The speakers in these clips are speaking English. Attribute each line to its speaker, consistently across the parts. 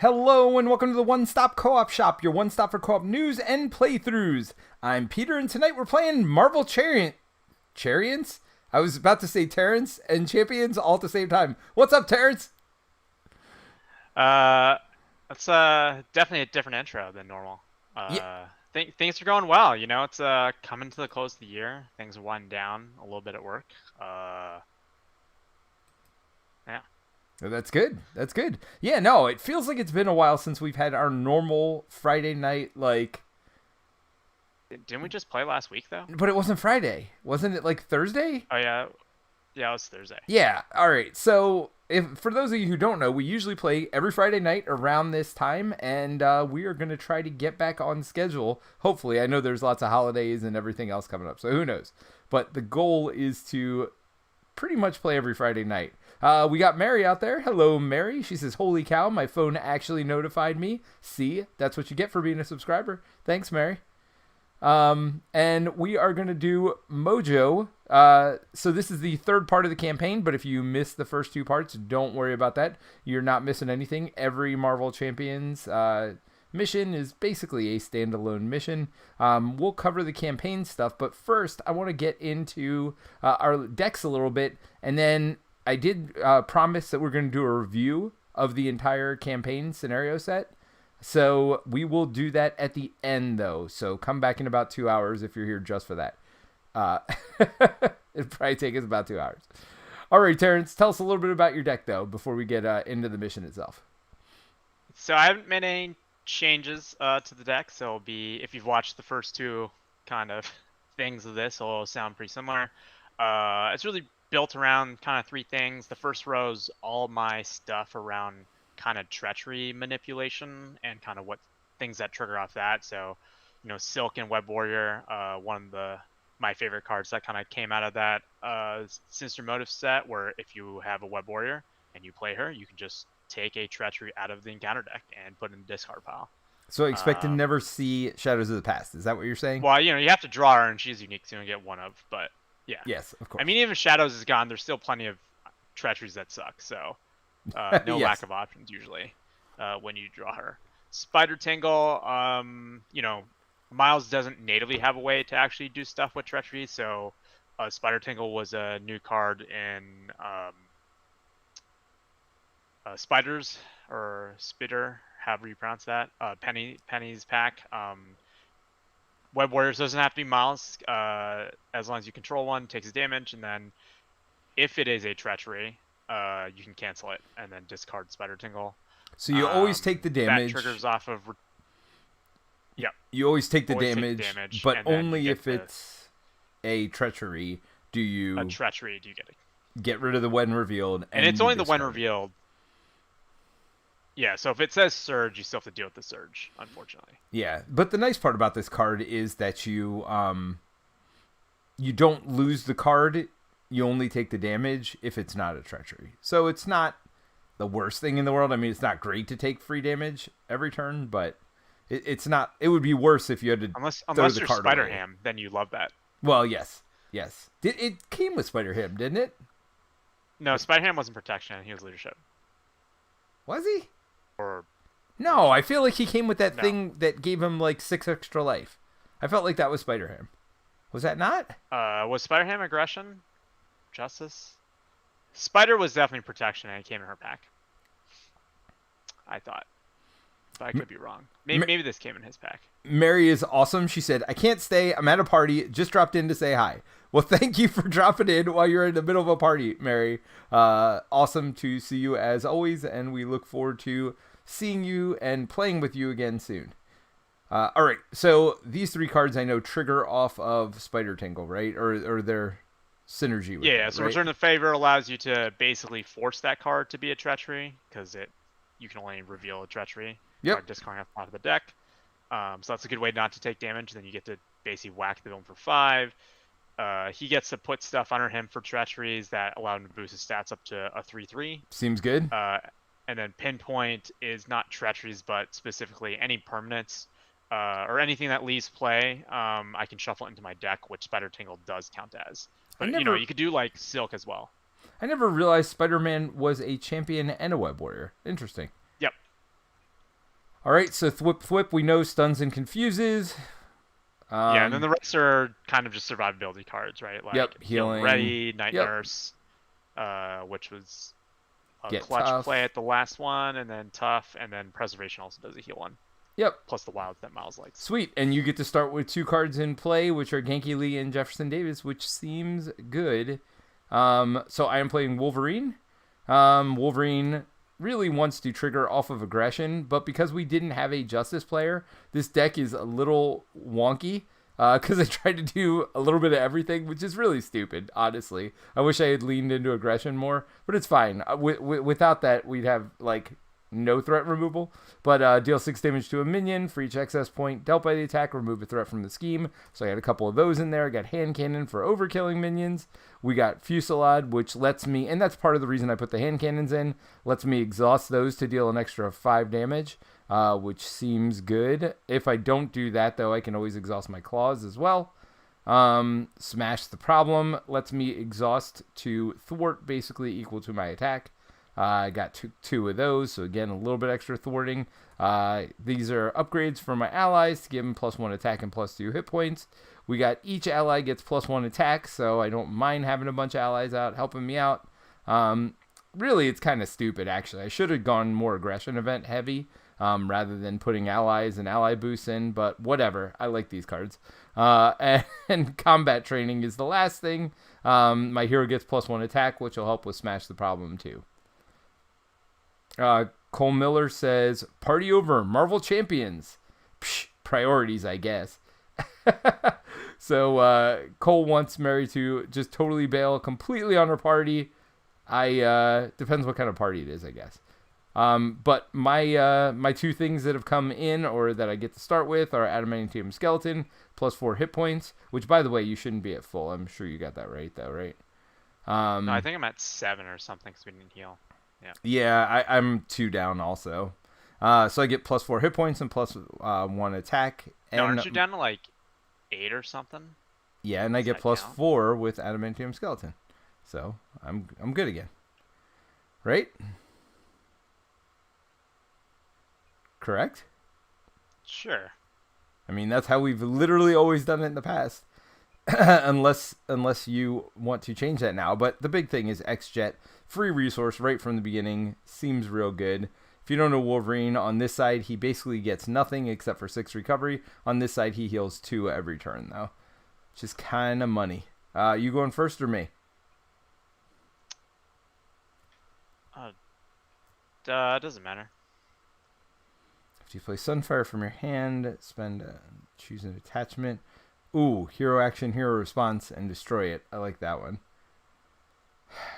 Speaker 1: Hello and welcome to the One Stop Co-op Shop, your one stop for co-op news and playthroughs. I'm Peter and tonight we're playing Marvel Chariots? I was about to say Terence and Champions all at the same time. What's up, Terence?
Speaker 2: That's definitely a different intro than normal.
Speaker 1: Yeah,
Speaker 2: Things are going well. It's coming to the close of the year. Things are winding down a little bit at work. Yeah.
Speaker 1: that's good. That's good. Yeah, no, it feels like it's been a while since we've had our normal Friday night,
Speaker 2: Didn't we just play last week though?
Speaker 1: but it wasn't Friday. Wasn't it like Thursday?
Speaker 2: Oh yeah, yeah, it was Thursday.
Speaker 1: Yeah, all right. So, if for those of you who don't know, we usually play every Friday night around this time, and we are going to try to get back on schedule. Hopefully, I know there's lots of holidays and everything else coming up, so who knows? But the goal is to pretty much play every Friday night. We got Mary out there. Hello, Mary. She says, "Holy cow, my phone actually notified me." See, that's what you get for being a subscriber. Thanks, Mary. And we are going to do Mojo. So this is the third part of the campaign, but if you missed the first two parts, don't worry about that. You're not missing anything. Every Marvel Champions mission is basically a standalone mission. We'll cover the campaign stuff, but first I want to get into our decks a little bit, and then I did promise that we're going to do a review of the entire campaign scenario set. So we will do that at the end, though. So come back in about 2 hours if you're here just for that. It'll probably take us about 2 hours. All right, Terrence, tell us a little bit about your deck, though, before we get into the mission itself.
Speaker 2: So I haven't made any changes to the deck. So it'll be, if you've watched the first two kind of things of this, it'll sound pretty similar. It's really built around kind of three things. The first row is all my stuff around kind of treachery manipulation and kind of what things that trigger off that. So, Silk and Web Warrior, one of my favorite cards that kind of came out of that Sinister Motive set, where if you have a Web Warrior and you play her, you can just take a treachery out of the encounter deck and put it in the discard pile.
Speaker 1: So I expect to never see Shadows of the Past. Is that what you're saying?
Speaker 2: Well, you have to draw her, and she's unique, so you only get one of. But yeah,
Speaker 1: Yes, of course.
Speaker 2: I mean, even if Shadows is gone, there's still plenty of treacheries that suck. So no
Speaker 1: Yes.
Speaker 2: lack of options usually when you draw her. Spider Tingle, Miles doesn't natively have a way to actually do stuff with treachery, so Spider Tingle was a new card in Spiders or Spitter, however you pronounce that. Penny's pack. Web Warriors doesn't have to be Miles, as long as you control one, takes damage, and then if it is a treachery, you can cancel it and then discard Spider Tingle.
Speaker 1: So you always take the damage.
Speaker 2: That triggers off of. Yeah.
Speaker 1: You always take the
Speaker 2: Always take
Speaker 1: damage,
Speaker 2: damage,
Speaker 1: but
Speaker 2: and then
Speaker 1: only
Speaker 2: you get
Speaker 1: if it's a treachery do you
Speaker 2: A treachery, do you get it?
Speaker 1: get rid of the when revealed.
Speaker 2: And it's only the when
Speaker 1: discard it.
Speaker 2: revealed. Yeah, so if it says Surge, you still have to deal with the Surge, unfortunately.
Speaker 1: Yeah, but the nice part about this card is that you don't lose the card. You only take the damage if it's not a treachery. So it's not the worst thing in the world. I mean, it's not great to take free damage every turn, but it's not. It would be worse if you had to
Speaker 2: Unless
Speaker 1: throw the
Speaker 2: you're
Speaker 1: card
Speaker 2: Spider
Speaker 1: away.
Speaker 2: Ham, then you love that.
Speaker 1: Well, yes. It came with Spider Ham, didn't it?
Speaker 2: No, Spider Ham wasn't protection, he was leadership.
Speaker 1: Was he?
Speaker 2: Or
Speaker 1: No, I feel like he came with that
Speaker 2: No.
Speaker 1: thing that gave him like 6 extra life. I felt like that was Spider Ham. Was that not?
Speaker 2: was Spider Ham aggression? Justice? Spider was definitely protection, and it came in her pack. I thought. But I could be wrong. Maybe this came in his pack.
Speaker 1: Mary is awesome. She said, "I can't stay. I'm at a party. Just dropped in to say hi." Well, thank you for dropping in while you're in the middle of a party, Mary. Awesome to see you as always, and we look forward to seeing you and playing with you again soon. All right, so these three cards I know trigger off of Spider Tingle, right? Or their synergy with
Speaker 2: Yeah,
Speaker 1: that,
Speaker 2: so
Speaker 1: right?
Speaker 2: Return the Favor allows you to basically force that card to be a treachery, because you can only reveal a treachery by
Speaker 1: Yep.
Speaker 2: discarding it out of the deck. So that's a good way not to take damage. Then you get to basically whack the villain for 5. He gets to put stuff under him for treacheries that allow him to boost his stats up to a 3/3.
Speaker 1: Seems good.
Speaker 2: And then Pinpoint is not treacheries, but specifically any permanents or anything that leaves play. I can shuffle it into my deck, which Spider Tingle does count as. But you could do like Silk as well.
Speaker 1: I never realized Spider-Man was a champion and a Web Warrior. Interesting.
Speaker 2: Yep.
Speaker 1: All right, so Thwip Thwip, we know stuns and confuses.
Speaker 2: Yeah, and then the rest are kind of just survivability cards, right? Like
Speaker 1: Yep,
Speaker 2: Heal
Speaker 1: healing.
Speaker 2: Ready, Night
Speaker 1: Yep.
Speaker 2: Nurse, which was a
Speaker 1: Get
Speaker 2: clutch
Speaker 1: tough.
Speaker 2: play at the last one, and then Tough, and then Preservation also does a heal one.
Speaker 1: Yep.
Speaker 2: Plus the wilds that Miles likes.
Speaker 1: Sweet, and you get to start with 2 cards in play, which are Genki Lee and Jefferson Davis, which seems good. So I am playing Wolverine. Wolverine really wants to trigger off of aggression, but because we didn't have a Justice player, this deck is a little wonky. Because I tried to do a little bit of everything, which is really stupid, honestly. I wish I had leaned into aggression more, but it's fine. Without that, we'd have, like, no threat removal. But deal 6 damage to a minion for each excess point dealt by the attack, remove a threat from the scheme. So I had a couple of those in there. I got Hand Cannon for overkilling minions. We got Fusillade, which lets me, and that's part of the reason I put the hand cannons in, lets me exhaust those to deal an extra 5 damage. Which seems good. If I don't do that, though, I can always exhaust my claws as well. Smash the Problem lets me exhaust to thwart, basically equal to my attack. I got two of those, so again, a little bit extra thwarting. These are upgrades for my allies to give them +1 attack and +2 hit points. We got each ally gets +1 attack, so I don't mind having a bunch of allies out helping me out. Really, it's kind of stupid, actually. I should have gone more aggression event heavy. Rather than putting allies and ally boosts in, but whatever. I like these cards. And combat training is the last thing. My hero gets +1 attack, which will help with Smash the Problem too. Cole Miller says, "Party over, Marvel Champions." Psh, priorities, I guess. So Cole wants Mary to just totally bail completely on her party. Depends what kind of party it is, I guess. But my 2 things that have come in or that I get to start with are Adamantium Skeleton, +4 hit points, which, by the way, you shouldn't be at full. I'm sure you got that right, though, right?
Speaker 2: No, I think I'm at 7 or something because we didn't heal.
Speaker 1: Yeah, I'm 2 down also. So I get +4 hit points and +1 attack. And,
Speaker 2: no, aren't you down to like 8 or something?
Speaker 1: Yeah, and I get +4 with Adamantium Skeleton. So I'm good again. Right? Correct?
Speaker 2: Sure.
Speaker 1: I mean, that's how we've literally always done it in the past. unless you want to change that now. But the big thing is X-Jet. Free resource right from the beginning. Seems real good. If you don't know Wolverine, on this side, he basically gets nothing except for 6 recovery. On this side, he heals 2 every turn, though. Which is kind of money. You going first or me?
Speaker 2: Doesn't matter.
Speaker 1: If you play Sunfire from your hand, choose an attachment. Ooh, hero action, hero response, and destroy it. I like that one.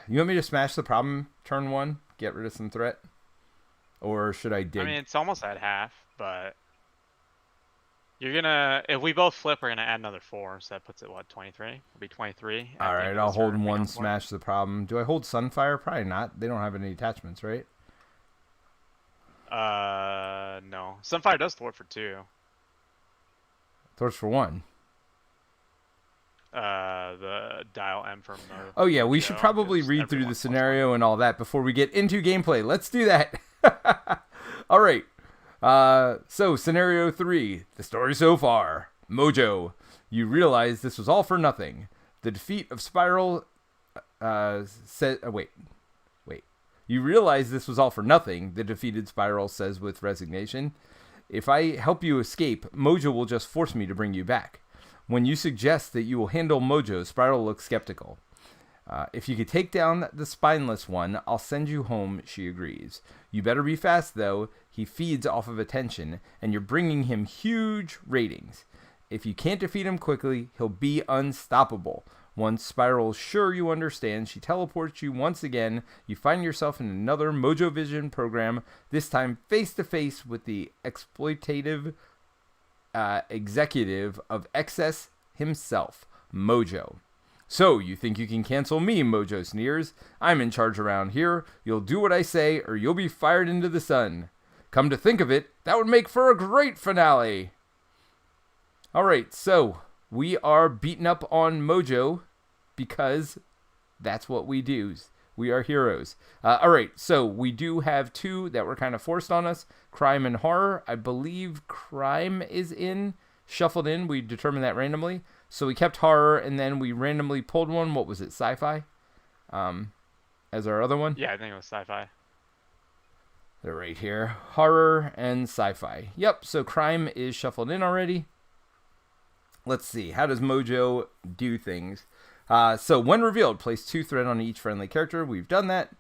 Speaker 1: You want me to smash the problem turn 1? Get rid of some threat? Or should I dig?
Speaker 2: I mean, it's almost at half, but you're gonna, if we both flip, we're gonna add another 4, so that puts it, what, 23? It'll be 23.
Speaker 1: All right, I'll hold 1, smash the problem. Do I hold Sunfire? Probably not. They don't have any attachments, right?
Speaker 2: No. Sunfire does thwart for 2.
Speaker 1: Thwarts for 1.
Speaker 2: The dial M for Mojo.
Speaker 1: Oh yeah, we should probably read through the scenario and all that before we get into gameplay. Let's do that. All right. So scenario 3, the story so far. Mojo, you realize this was all for nothing. The defeat of Spiral wait. You realize this was all for nothing, the defeated Spiral says with resignation. If I help you escape, Mojo will just force me to bring you back. When you suggest that you will handle Mojo, Spiral looks skeptical. If you could take down the spineless one, I'll send you home, she agrees. You better be fast, though. He feeds off of attention, and you're bringing him huge ratings. If you can't defeat him quickly, he'll be unstoppable. Once Spiral's sure you understand, she teleports you once again. You find yourself in another Mojo Vision program, this time face-to-face with the exploitative executive of Excess himself, Mojo. So, you think you can cancel me, Mojo sneers. I'm in charge around here. You'll do what I say, or you'll be fired into the sun. Come to think of it, that would make for a great finale. Alright, so we are beating up on Mojo because that's what we do. We are heroes. All right, so we do have two that were kind of forced on us. Crime and horror. I believe crime is shuffled in. We determined that randomly. So we kept horror, and then we randomly pulled one. What was it, sci-fi? As our other one?
Speaker 2: Yeah, I think it was sci-fi.
Speaker 1: They're right here. Horror and sci-fi. Yep, so crime is shuffled in already. Let's see. How does Mojo do things? So when revealed, place 2 threat on each friendly character. We've done that.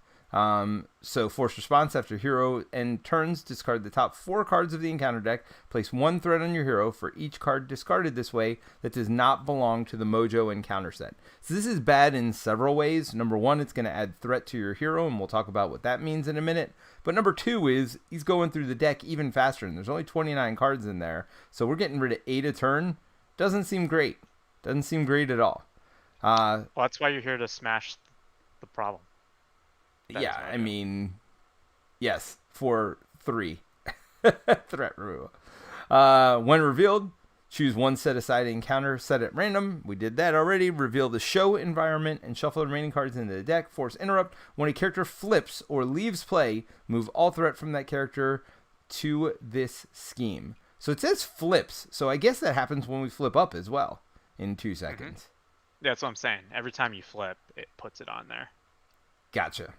Speaker 1: So force response after hero end turns, discard the top 4 cards of the encounter deck. Place 1 threat on your hero for each card discarded this way that does not belong to the Mojo encounter set. So this is bad in several ways. Number 1, it's going to add threat to your hero, and we'll talk about what that means in a minute. But number 2 is he's going through the deck even faster, and there's only 29 cards in there. So we're getting rid of 8 a turn. Doesn't seem great. Doesn't seem great at all.
Speaker 2: Well, that's why you're here to smash the problem.
Speaker 1: Yeah, I mean, yes, for 3 threat removal. When revealed, choose 1 set aside encounter set at random. We did that already. Reveal the show environment and shuffle the remaining cards into the deck. Force interrupt. When a character flips or leaves play, move all threat from that character to this scheme. So it says flips, so I guess that happens when we flip up as well in 2 seconds.
Speaker 2: Mm-hmm. Yeah, that's what I'm saying. Every time you flip, it puts it on there.
Speaker 1: Gotcha.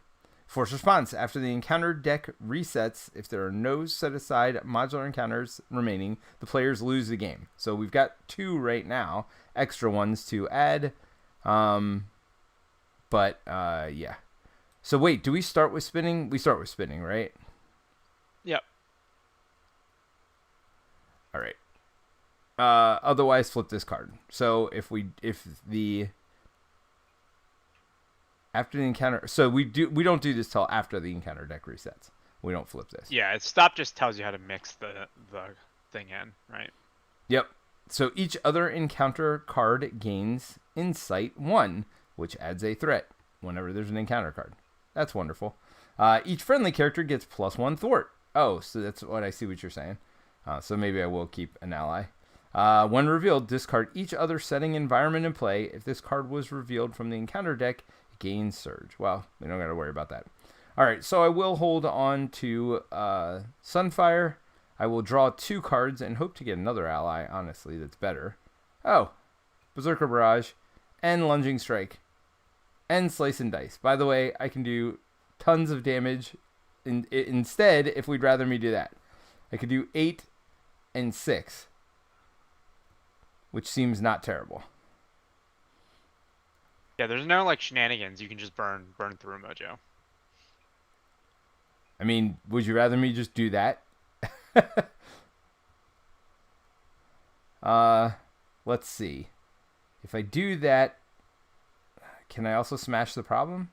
Speaker 1: Force response. After the encounter deck resets, if there are no set aside modular encounters remaining, the players lose the game. So we've got 2 right now, extra ones to add. Yeah. So wait, do we start with spinning? We start with spinning, right?
Speaker 2: Yep.
Speaker 1: All right. Otherwise, flip this card. So after the encounter, so we don't do this till after the encounter deck resets. We don't flip this.
Speaker 2: Yeah, stop just tells you how to mix the thing in, right?
Speaker 1: Yep. So each other encounter card gains insight 1, which adds a threat whenever there's an encounter card. That's wonderful. Each friendly character gets +1 thwart. Oh, so that's what I see what you're saying. So maybe I will keep an ally. When revealed, discard each other setting environment in play. If this card was revealed from the encounter deck, it gains surge. Well, we don't got to worry about that. All right, so I will hold on to Sunfire. I will draw 2 cards and hope to get another ally, honestly, that's better. Oh, Berserker Barrage and Lunging Strike and Slice and Dice. By the way, I can do tons of damage instead if we'd rather me do that. I could do 8 and 6, which seems not terrible.
Speaker 2: Yeah, there's no like shenanigans. You can just burn through Mojo.
Speaker 1: I mean, would you rather me just do that? Let's see. If I do that, can I also smash the problem?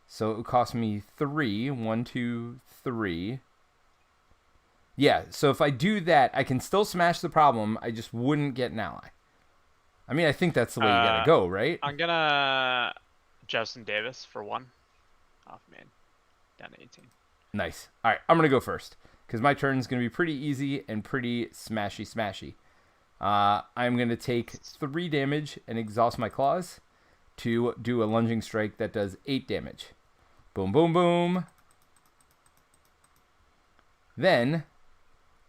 Speaker 1: So it would cost me 3. 1, 2, 3. Yeah, so if I do that, I can still smash the problem. I just wouldn't get an ally. I mean, I think that's the way you gotta go, right?
Speaker 2: I'm gonna Justin Davis for 1. Off main. Down to 18.
Speaker 1: Nice. All right, I'm gonna go first because my turn is gonna be pretty easy and pretty smashy. I'm gonna take 3 damage and exhaust my claws to do a lunging strike that does 8 damage. Boom, boom, boom. Then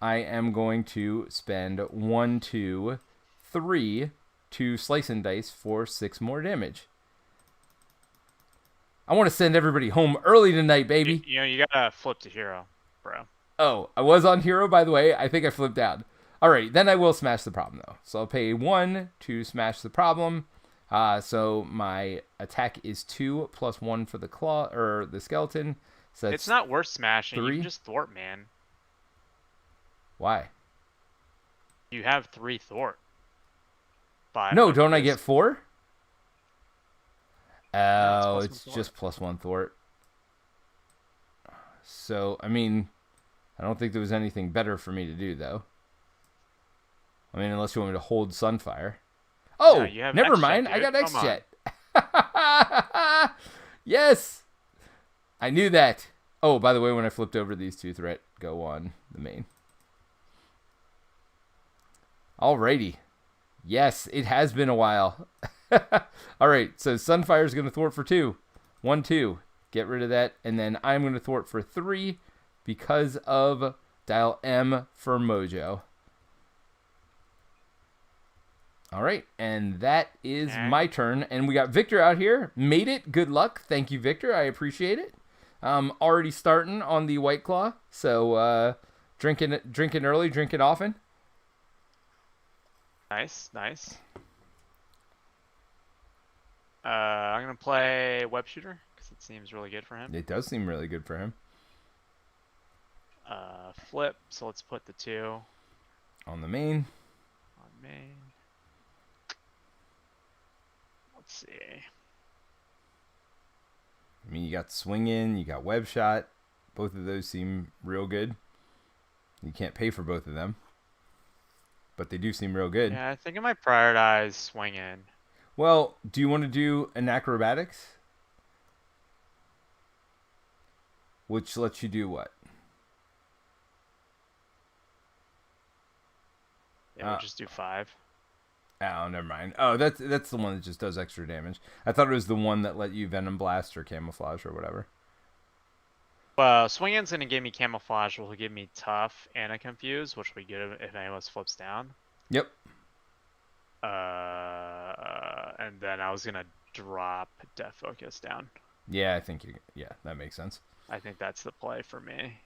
Speaker 1: I am going to spend 1, 2, 3 to Slice and Dice for 6 more damage. I want to send everybody home early tonight, baby.
Speaker 2: You gotta flip to hero, bro.
Speaker 1: Oh, I was on hero, by the way. I think I flipped down. All right, then I will smash the problem, though. So I'll pay 1 to smash the problem. So my attack is 2 plus 1 for the claw or the skeleton. So
Speaker 2: it's not worth smashing.
Speaker 1: 3.
Speaker 2: You can just thwart, man.
Speaker 1: Why?
Speaker 2: You have 3 thwart.
Speaker 1: No, don't I get 4?
Speaker 2: No,
Speaker 1: Oh, it's just +1 thwart. So, I mean, I don't think there was anything better for me to do, though. I mean, unless you want me to hold Sunfire. Oh,
Speaker 2: yeah,
Speaker 1: never
Speaker 2: X-Jet,
Speaker 1: mind.
Speaker 2: dude.
Speaker 1: I got X-Jet. Yes! I knew that. Oh, by the way, when I flipped over, these 2 threat go on the main. Alrighty. Yes, it has been a while. All right, so Sunfire's going to thwart for 2. 1, 2. Get rid of that. And then I'm going to thwart for 3 because of dial M for Mojo. All right, and that is my turn. And we got Victor out here. Made it. Good luck. Thank you, Victor. I appreciate it. Already starting on the White Claw. So drinking early, drinking often.
Speaker 2: Nice. I'm going to play Web Shooter because it seems really good for him.
Speaker 1: It does seem really good for him.
Speaker 2: Flip, so let's put the 2
Speaker 1: on the main.
Speaker 2: Let's see.
Speaker 1: I mean, you got swing in, you got web shot. Both of those seem real good. You can't pay for both of them, but they do seem real good.
Speaker 2: Yeah, I think I might prioritize swing in.
Speaker 1: Well, do you want to do an acrobatics? Which lets you do what?
Speaker 2: Yeah, we'll just do 5.
Speaker 1: Oh, never mind. Oh, that's the one that just does extra damage. I thought it was the one that let you Venom Blast or Camouflage or whatever.
Speaker 2: Well, Swing In's going to give me Camouflage, which will give me Tough and a Confuse, which will be good if any of us flips down.
Speaker 1: Yep.
Speaker 2: And then I was going to drop Death Focus down.
Speaker 1: Yeah, I think that makes sense.
Speaker 2: I think that's the play for me.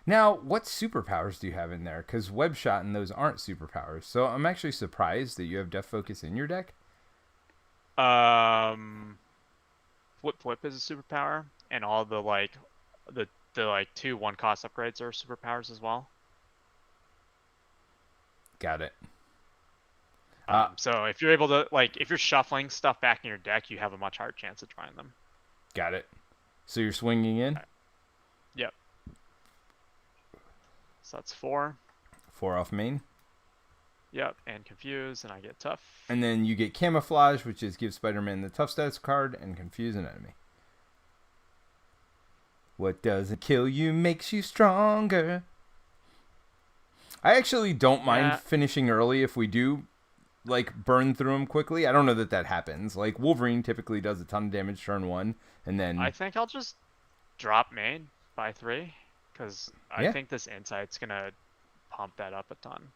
Speaker 1: Now, what superpowers do you have in there? Because Web Shot and those aren't superpowers. So I'm actually surprised that you have Death Focus in your deck.
Speaker 2: Flip is a superpower, and all the the 2 1-cost upgrades are superpowers as well.
Speaker 1: Got it.
Speaker 2: So if you're able to if you're shuffling stuff back in your deck, you have a much higher chance of drawing them.
Speaker 1: Got it. So you're swinging in.
Speaker 2: Yep. So that's 4.
Speaker 1: 4 off main.
Speaker 2: Yep, and Confuse, and I get Tough.
Speaker 1: And then you get Camouflage, which is give Spider-Man the Tough status card and confuse an enemy. What doesn't kill you makes you stronger. I actually don't mind finishing early if we do burn through them quickly. I don't know that happens. Like Wolverine typically does a ton of damage turn 1, and then
Speaker 2: I think I'll just drop main by 3. Because I think this Insight's going to pump that up a ton.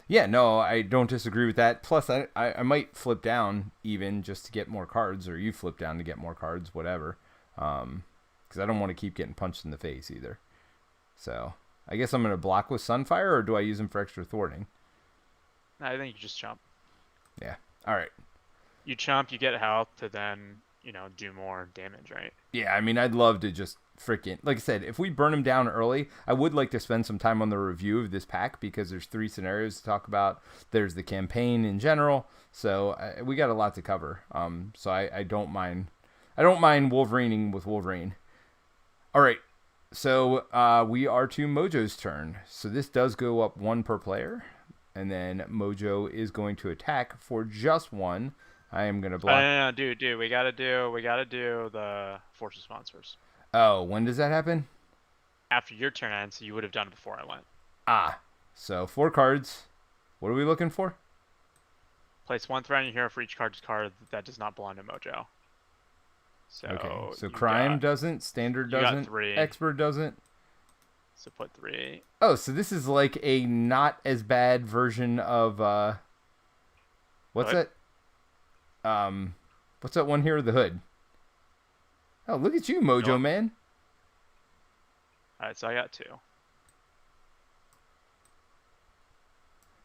Speaker 1: Yeah, no, I don't disagree with that. Plus, I might flip down even just to get more cards, or you flip down to get more cards, whatever. Because I don't want to keep getting punched in the face either. So, I guess I'm going to block with Sunfire, or do I use him for extra thwarting?
Speaker 2: I think you just chump.
Speaker 1: Yeah, all right.
Speaker 2: You chump, you get health to then, do more damage, right?
Speaker 1: Yeah, I mean, I'd love to just freaking, like I said, if we burn him down early, I would like to spend some time on the review of this pack because there's 3 scenarios to talk about. There's the campaign in general, so we got a lot to cover. So I don't mind. I don't mind Wolverining with Wolverine. All right, so we are to Mojo's turn. So this does go up 1 per player, and then Mojo is going to attack for just 1. I am gonna block.
Speaker 2: No, dude, we gotta do the force response first.
Speaker 1: Oh, when does that happen?
Speaker 2: After your turn ends, so you would have done it before I went.
Speaker 1: So 4 cards. What are we looking for?
Speaker 2: Place 1 threat on your hero for each card that does not belong to Mojo. So
Speaker 1: okay, so crime doesn't, standard doesn't,
Speaker 2: 3.
Speaker 1: Expert doesn't.
Speaker 2: So put 3.
Speaker 1: Oh, so this is like a not as bad version of what's that? What's that one here with the hood? Oh, look at you, Mojo man.
Speaker 2: Alright, so I got 2.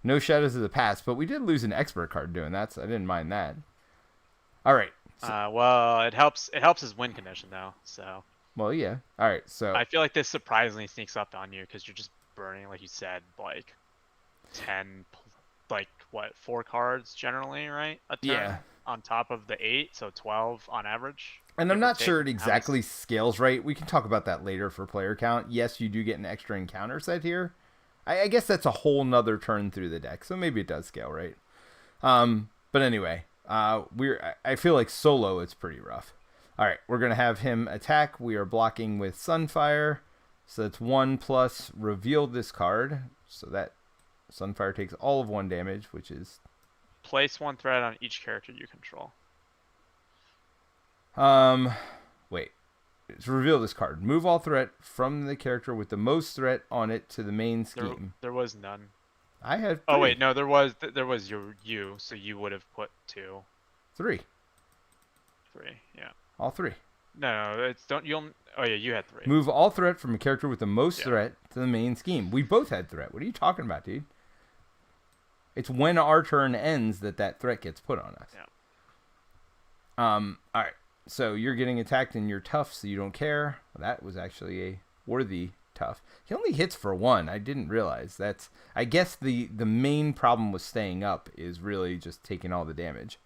Speaker 1: No Shadows of the Past, but we did lose an expert card doing that, so I didn't mind that. All right.
Speaker 2: So, well, it helps his win condition though. So.
Speaker 1: Well, yeah. All right. So.
Speaker 2: I feel like this surprisingly sneaks up on you because you're just burning, like you said, 10, 4 cards generally, right? A turn.
Speaker 1: Yeah.
Speaker 2: On top of the 8, so 12 on average.
Speaker 1: And I'm not sure it exactly scales right. We can talk about that later for player count. Yes, you do get an extra encounter set here. I guess that's a whole nother turn through the deck, so maybe it does scale right. But anyway, I feel like solo it's pretty rough. All right, we're gonna have him attack. We are blocking with Sunfire, so that's 1 plus reveal this card, so that Sunfire takes all of 1 damage, which is
Speaker 2: place 1 threat on each character you control.
Speaker 1: Wait. To reveal this card, move all threat from the character with the most threat on it to the main scheme.
Speaker 2: There was none.
Speaker 1: I had 3.
Speaker 2: Oh wait, no, there was you, so you would have put 2,
Speaker 1: 3.
Speaker 2: 3, yeah.
Speaker 1: All 3.
Speaker 2: No, it's don't you'll. Oh yeah, you had 3.
Speaker 1: Move all threat from a character with the most
Speaker 2: Yeah.
Speaker 1: threat to the main scheme. We both had threat. What are you talking about, dude? It's when our turn ends that threat gets put on us.
Speaker 2: Yeah.
Speaker 1: All right. So you're getting attacked and you're tough, so you don't care. Well, that was actually a worthy tough. He only hits for 1. I didn't realize. I guess the main problem with staying up is really just taking all the damage.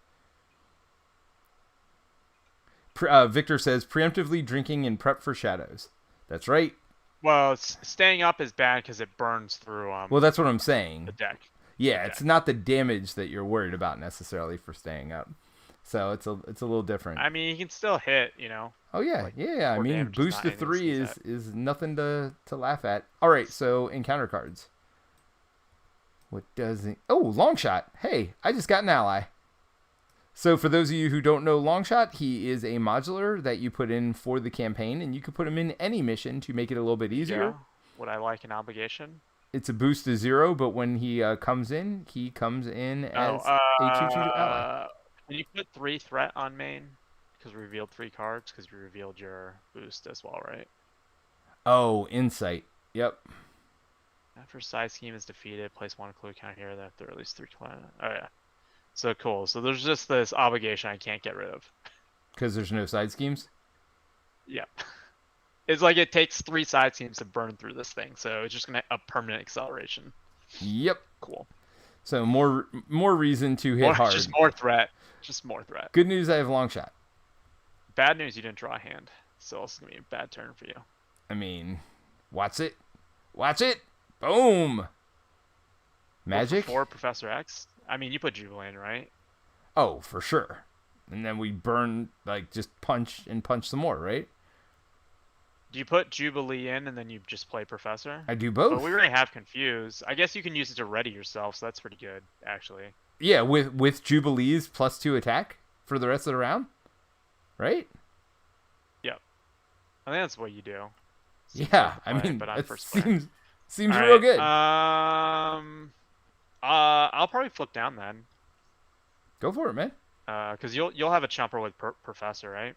Speaker 1: Victor says, preemptively drinking in prep for shadows. That's right.
Speaker 2: Well, staying up is bad because it burns through.
Speaker 1: Well, that's what I'm saying.
Speaker 2: The deck.
Speaker 1: Yeah, it's not the damage that you're worried about necessarily for staying up. So it's a little different.
Speaker 2: I mean, you can still hit,
Speaker 1: Oh yeah,
Speaker 2: like,
Speaker 1: yeah. I
Speaker 2: 4
Speaker 1: mean,
Speaker 2: damage is
Speaker 1: boost
Speaker 2: not
Speaker 1: to
Speaker 2: anything
Speaker 1: 3
Speaker 2: to sneeze
Speaker 1: is nothing to laugh at. All right, so encounter cards. What doesn't? Oh, long shot. Hey, I just got an ally. So for those of you who don't know Longshot, he is a modular that you put in for the campaign, and you can put him in any mission to make it a little bit easier.
Speaker 2: Yeah. Would I like an obligation?
Speaker 1: It's a boost to 0, but when he comes in as a 2/2 ally.
Speaker 2: Can you put 3 threat on main? Because we revealed 3 cards, because we revealed your boost as well, right?
Speaker 1: Oh, insight. Yep.
Speaker 2: After side scheme is defeated, place 1 clue counter here. That there are at least 3 clans. Oh yeah. So cool. So there's just this obligation I can't get rid of.
Speaker 1: Because there's no side schemes?
Speaker 2: Yep. It's like it takes 3 side schemes to burn through this thing, so it's just gonna a permanent acceleration.
Speaker 1: Yep.
Speaker 2: Cool.
Speaker 1: So more reason to hit hard.
Speaker 2: Just more threat. Just more threat.
Speaker 1: Good news, I have long shot.
Speaker 2: Bad news, you didn't draw a hand. So it's gonna be a bad turn for you.
Speaker 1: I mean, watch it. Watch it. Boom. Magic?
Speaker 2: 4 Professor X? I mean, you put Jubilee in, right?
Speaker 1: Oh, for sure. And then we burn, like, just punch some more, right?
Speaker 2: Do you put Jubilee in and then you just play Professor?
Speaker 1: I do both.
Speaker 2: But we already have Confuse. I guess you can use it to ready yourself, so that's pretty good, actually.
Speaker 1: Yeah, with Jubilees plus 2 attack for the rest of the round, right?
Speaker 2: Yep. I think that's what you do.
Speaker 1: Yeah, I mean,
Speaker 2: but
Speaker 1: that
Speaker 2: seems
Speaker 1: real good.
Speaker 2: I'll probably flip down then.
Speaker 1: Go for it, man.
Speaker 2: Because you'll have a chumper with Professor, right?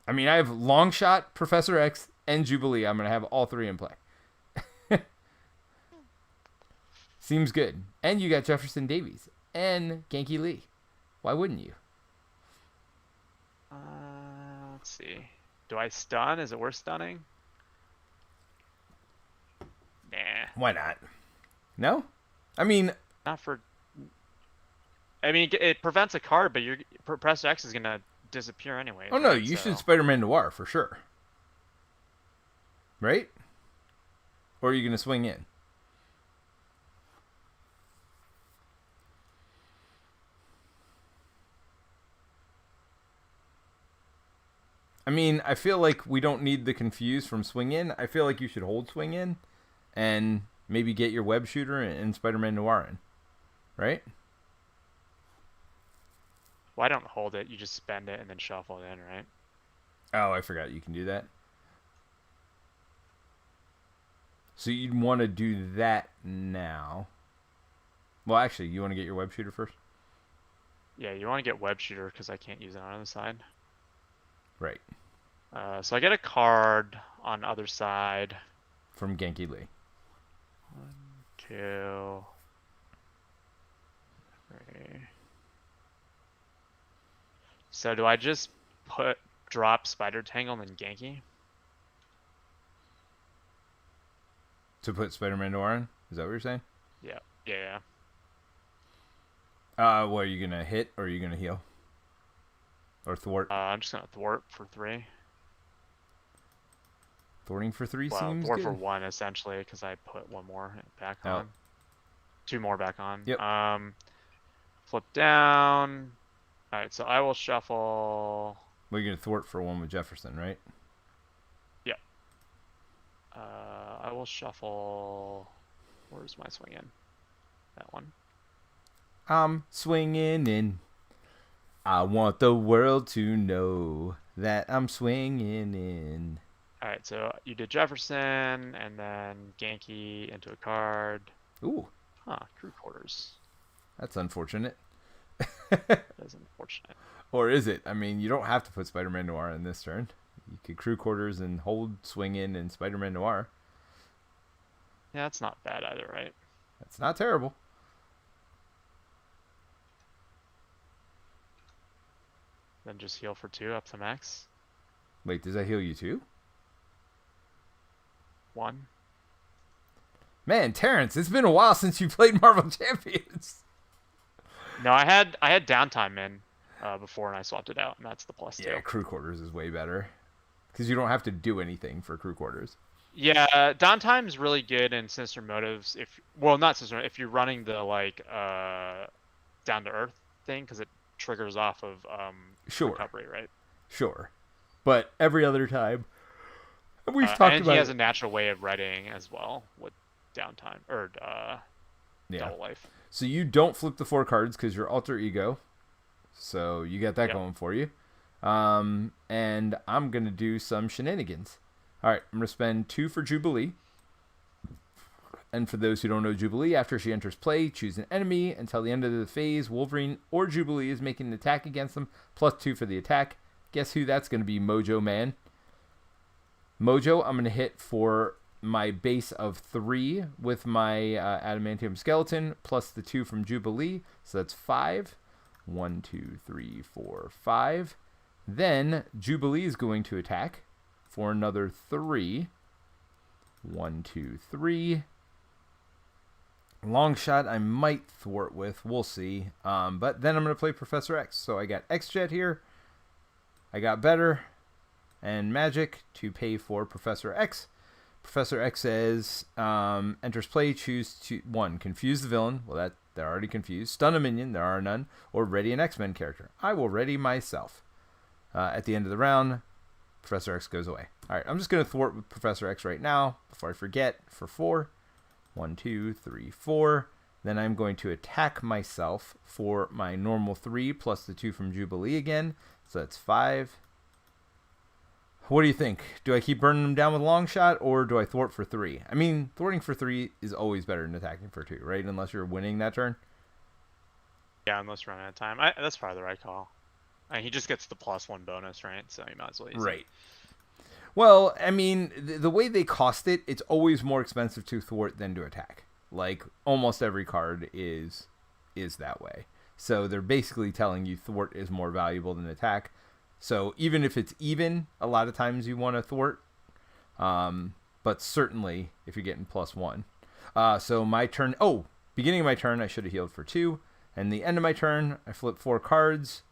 Speaker 1: I mean, I have Longshot, Professor X, and Jubilee. I'm gonna have all 3 in play. Seems good. And you got Jefferson Davies and Genki Lee. Why wouldn't you?
Speaker 2: Let's see. Do I stun? Is it worth stunning? Nah.
Speaker 1: Why not? No? I mean,
Speaker 2: Not for. I mean, it prevents a card, but your Professor X is gonna disappear anyway.
Speaker 1: oh no,
Speaker 2: right?
Speaker 1: you
Speaker 2: So-
Speaker 1: should Spider-Man Noir for sure. Right? Or are you gonna swing in? I mean, I feel like we don't need the confuse from swing in. I feel like you should hold swing in and maybe get your web shooter and Spider-Man Noir in. Right?
Speaker 2: Well, I don't hold it. You just spend it and then shuffle it in, right?
Speaker 1: Oh, I forgot you can do that. So you'd want to do that now. Well, actually, you want to get your web shooter first?
Speaker 2: Yeah, you want to get web shooter because I can't use it on the other side.
Speaker 1: Right.
Speaker 2: So I get a card on other side.
Speaker 1: From Genki Lee.
Speaker 2: 1, 2, 3. So do I just drop Spider Tangle and Genki?
Speaker 1: To put Spider-Man Noir in? Is that what you're saying?
Speaker 2: Yeah. Yeah.
Speaker 1: Well, are you going to hit or are you going to heal? Or thwart?
Speaker 2: I'm just gonna thwart for 3.
Speaker 1: Thwarting for 3
Speaker 2: Well,
Speaker 1: seems
Speaker 2: thwart
Speaker 1: good.
Speaker 2: for 1 essentially because I put 1 more back
Speaker 1: Oh.
Speaker 2: on. 2 more back on.
Speaker 1: Yep.
Speaker 2: Flip down. All right, so I will shuffle.
Speaker 1: Well, you're going to thwart for 1 with Jefferson, right?
Speaker 2: Yep. I will shuffle. Where's my swing in? That one.
Speaker 1: I'm swinging in. I want the world to know that I'm swinging in.
Speaker 2: All right, so you did Jefferson, and then Genki into a card.
Speaker 1: Ooh,
Speaker 2: Huh, crew quarters.
Speaker 1: that's unfortunate.
Speaker 2: That is unfortunate.
Speaker 1: Or is it? I mean, you don't have to put Spider-Man Noir in this turn. You could crew quarters and hold swing in and Spider-Man Noir.
Speaker 2: Yeah, that's not bad either, right?
Speaker 1: That's not terrible.
Speaker 2: Then just heal for 2 up to max.
Speaker 1: Wait, does that heal you too?
Speaker 2: 1.
Speaker 1: Man, Terence, it's been a while since you played Marvel Champions.
Speaker 2: No, I had downtime in before, and I swapped it out, and that's the +2.
Speaker 1: Yeah, crew quarters is way better. Because you don't have to do anything for crew quarters.
Speaker 2: Yeah, downtime is really good in Sinister Motives. Not Sinister, if you're running the down to earth thing, because it triggers off of
Speaker 1: Sure.
Speaker 2: recovery, right?
Speaker 1: Sure. But every other time, we've talked
Speaker 2: and
Speaker 1: about
Speaker 2: he has
Speaker 1: it.
Speaker 2: a natural way of readying as well with downtime or double life.
Speaker 1: So you don't flip the 4 cards because you're alter ego. So you got that going for you. And I'm going to do some shenanigans. All right, I'm going to spend 2 for Jubilee. And for those who don't know Jubilee, after she enters play, choose an enemy. Until the end of the phase, Wolverine or Jubilee is making an attack against them, +2 for the attack. Guess who that's going to be? Mojo Man. Mojo, I'm going to hit for my base of 3 with my adamantium skeleton, plus the 2 from Jubilee. So that's 5. 1, 2, 3, 4, 5. Then Jubilee is going to attack for another 3. 1, 2, 3. Long shot I might thwart with. We'll see. But then I'm going to play Professor X. So I got X-Jet here. I got Better and Magic to pay for Professor X. Professor X says, enters play, choose 1. Confuse the villain. Well, they're already confused. Stun a minion. There are none. Or ready an X-Men character. I will ready myself. At the end of the round, Professor X goes away. All right, I'm just going to thwart with Professor X right now before I forget for 4. 1, 2, 3, 4. Then I'm going to attack myself for my normal 3 plus the 2 from Jubilee again. So that's 5. What do you think? Do I keep burning them down with long shot or do I thwart for 3? I mean, thwarting for 3 is always better than attacking for 2, right? Unless you're winning that turn.
Speaker 2: Yeah, unless running out of time. That's probably the right call. He just gets the +1 bonus, right? So you might as well use it.
Speaker 1: Right. Well, I mean, the way they cost it, it's always more expensive to thwart than to attack. Like, almost every card is that way. So they're basically telling you thwart is more valuable than attack. So even if it's even, a lot of times you want to thwart. But certainly if you're getting +1. So my turn, beginning of my turn, I should have healed for 2. And the end of my turn, I flip 4 cards.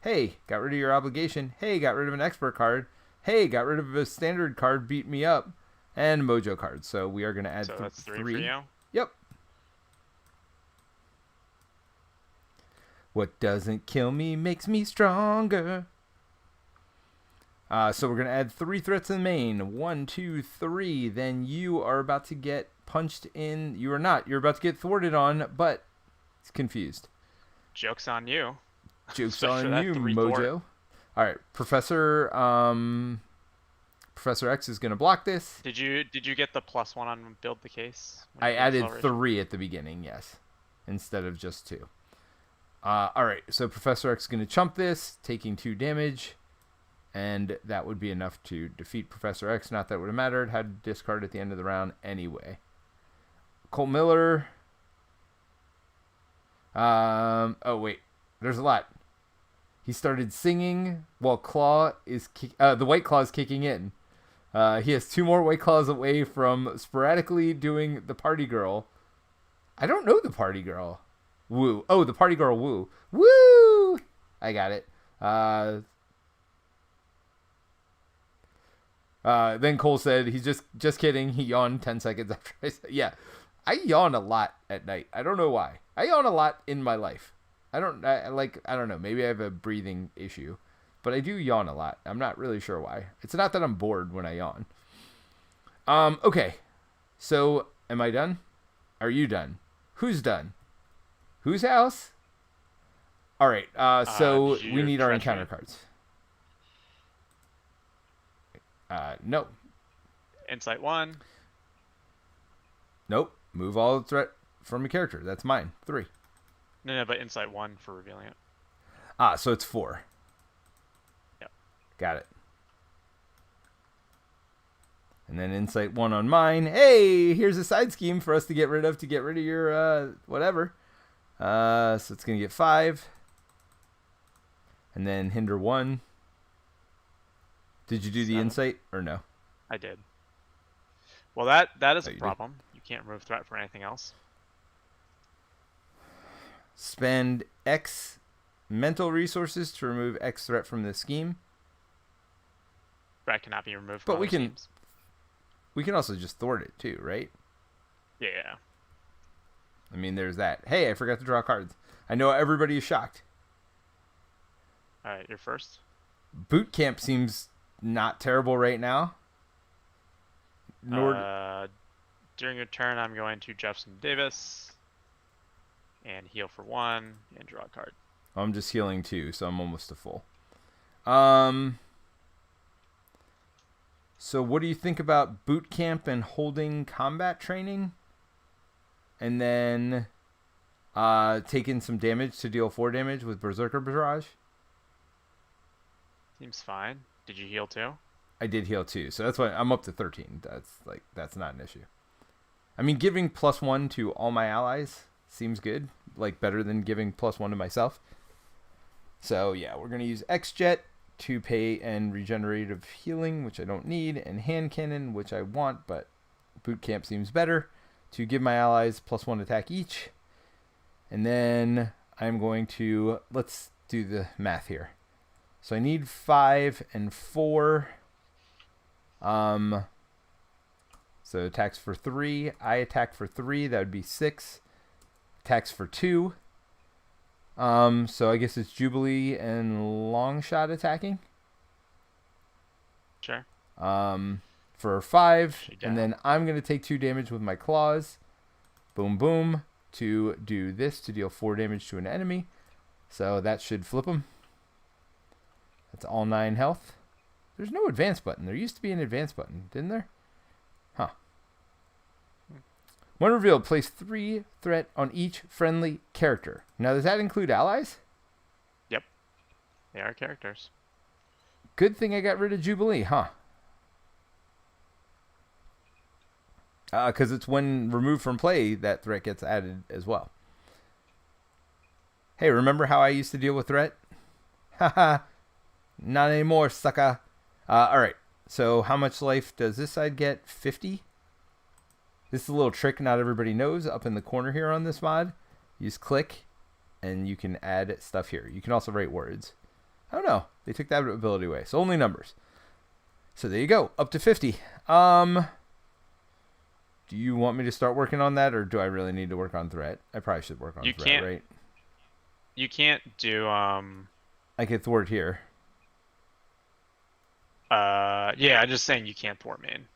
Speaker 1: Hey, got rid of your obligation. Hey, got rid of an expert card. Hey, got rid of a standard card, beat me up. And Mojo card. So we are going to add
Speaker 2: that's 3 for
Speaker 1: 3.
Speaker 2: you?
Speaker 1: Yep. What doesn't kill me makes me stronger. So we're going to add 3 threats in the main. 1, 2, 3. Then you are about to get punched in. You are not. You're about to get thwarted on, but it's confused.
Speaker 2: Joke's on you.
Speaker 1: Joke's on you, Mojo. All right, Professor X is going to block this.
Speaker 2: Did you get the +1 on build the case?
Speaker 1: I added 3 at the beginning, yes, instead of just 2. All right, so Professor X is going to chump this, taking 2 damage, and that would be enough to defeat Professor X. Not that it would have mattered. Had to discard at the end of the round anyway. Cole Miller. Oh wait, there's a lot. He started singing while the White Claw is kicking in. He has 2 more White Claws away from sporadically doing the Party Girl. I don't know the Party Girl. Woo. Oh, the Party Girl Woo. Woo! I got it. Then Cole said, he's just kidding. He yawned 10 seconds after I said, yeah. I yawn a lot at night. I don't know why. I yawn a lot in my life. I don't know. Maybe I have a breathing issue, but I do yawn a lot. I'm not really sure why. It's not that I'm bored when I yawn. Okay. So am I done? Are you done? Who's done? Whose house? All right. So
Speaker 2: Did you do
Speaker 1: we
Speaker 2: your
Speaker 1: need our encounter
Speaker 2: treachery?
Speaker 1: cards. No.
Speaker 2: Insight 1.
Speaker 1: Nope. Move all threat from a character. That's mine. 3.
Speaker 2: No, but insight 1 for revealing it.
Speaker 1: So it's 4.
Speaker 2: Yep.
Speaker 1: Got it. And then insight 1 on mine. Hey, here's a side scheme for us to get rid of your whatever. So it's gonna get 5. And then hinder 1. Did you do the
Speaker 2: 7.
Speaker 1: insight or no?
Speaker 2: I did. Well, that is
Speaker 1: Oh,
Speaker 2: a
Speaker 1: you did.
Speaker 2: problem. You can't remove threat for anything else.
Speaker 1: Spend X mental resources to remove X threat from the scheme.
Speaker 2: Threat cannot be removed from
Speaker 1: But
Speaker 2: other schemes.
Speaker 1: we can also just thwart it too, right?
Speaker 2: Yeah.
Speaker 1: I mean, there's that. Hey, I forgot to draw cards. I know everybody is shocked.
Speaker 2: All right, you're first.
Speaker 1: Boot camp seems not terrible right now.
Speaker 2: During your turn, I'm going to Jefferson Davis and heal for 1 and draw a card.
Speaker 1: I'm just healing 2, so I'm almost to full. So what do you think about boot camp and holding combat training? And then taking some damage to deal 4 damage with Berserker Barrage?
Speaker 2: Seems fine. Did you heal too?
Speaker 1: I did heal 2, so that's why I'm up to 13. That's not an issue. I mean, giving +1 to all my allies seems good. Like, better than giving +1 to myself. So, yeah, we're going to use X-Jet to pay and regenerative healing, which I don't need, and hand cannon, which I want, but boot camp seems better, to give my allies +1 attack each. And then I'm going to, let's do the math here. So I need 5 and 4. So attacks for 3. I attack for 3. That would be 6. Attacks for 2. So I guess it's Jubilee and Longshot attacking.
Speaker 2: Sure.
Speaker 1: For 5.
Speaker 2: She
Speaker 1: And
Speaker 2: down.
Speaker 1: then I'm going to take 2 damage with my claws. Boom, boom. To do this, to deal 4 damage to an enemy. So that should flip him. That's all 9 health. There's no advance button. There used to be an advance button, didn't there? Huh. When revealed, place 3 threat on each friendly character. Now, does that include allies?
Speaker 2: Yep. They are characters.
Speaker 1: Good thing I got rid of Jubilee, huh? Because it's when removed from play, that threat gets added as well. Hey, remember how I used to deal with threat? Haha. Not anymore, sucker. All right. So how much life does this side get? 50? This is a little trick not everybody knows. Up in the corner here on this mod, use click, and you can add stuff here. You can also write words. Oh no, they took that ability away. So only numbers. So there you go, up to 50. Do you want me to start working on that, or do I really need to work on threat? I probably should work on threat, right?
Speaker 2: You can't do
Speaker 1: I could thwart here.
Speaker 2: yeah, I'm just saying you can't thwart main.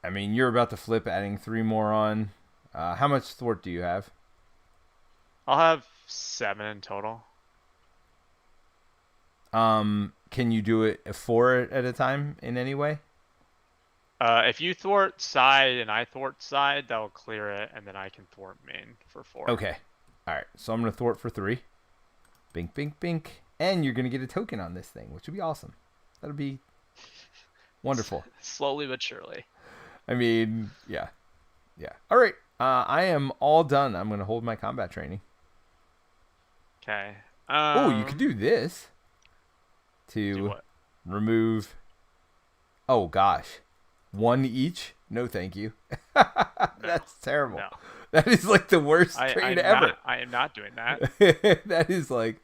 Speaker 1: I mean, you're about to flip, adding 3 more on. How much thwart do you have?
Speaker 2: I'll have 7 in total.
Speaker 1: Can you do it 4 at a time in any way?
Speaker 2: If you thwart side and I thwart side, that'll clear it, and then I can thwart main for 4.
Speaker 1: Okay. All right. So I'm going to thwart for 3. Bink, bink, bink. And you're going to get a token on this thing, which would be awesome. That'll be wonderful.
Speaker 2: Slowly but surely.
Speaker 1: I mean, yeah. Yeah. All right. I am all done. I'm going to hold my combat training.
Speaker 2: Okay.
Speaker 1: Oh, you could do this.
Speaker 2: Do what?
Speaker 1: Remove. Oh, gosh. 1 each? No, thank you. That's terrible.
Speaker 2: No.
Speaker 1: That is like the worst trade ever.
Speaker 2: I am not doing that.
Speaker 1: That is like.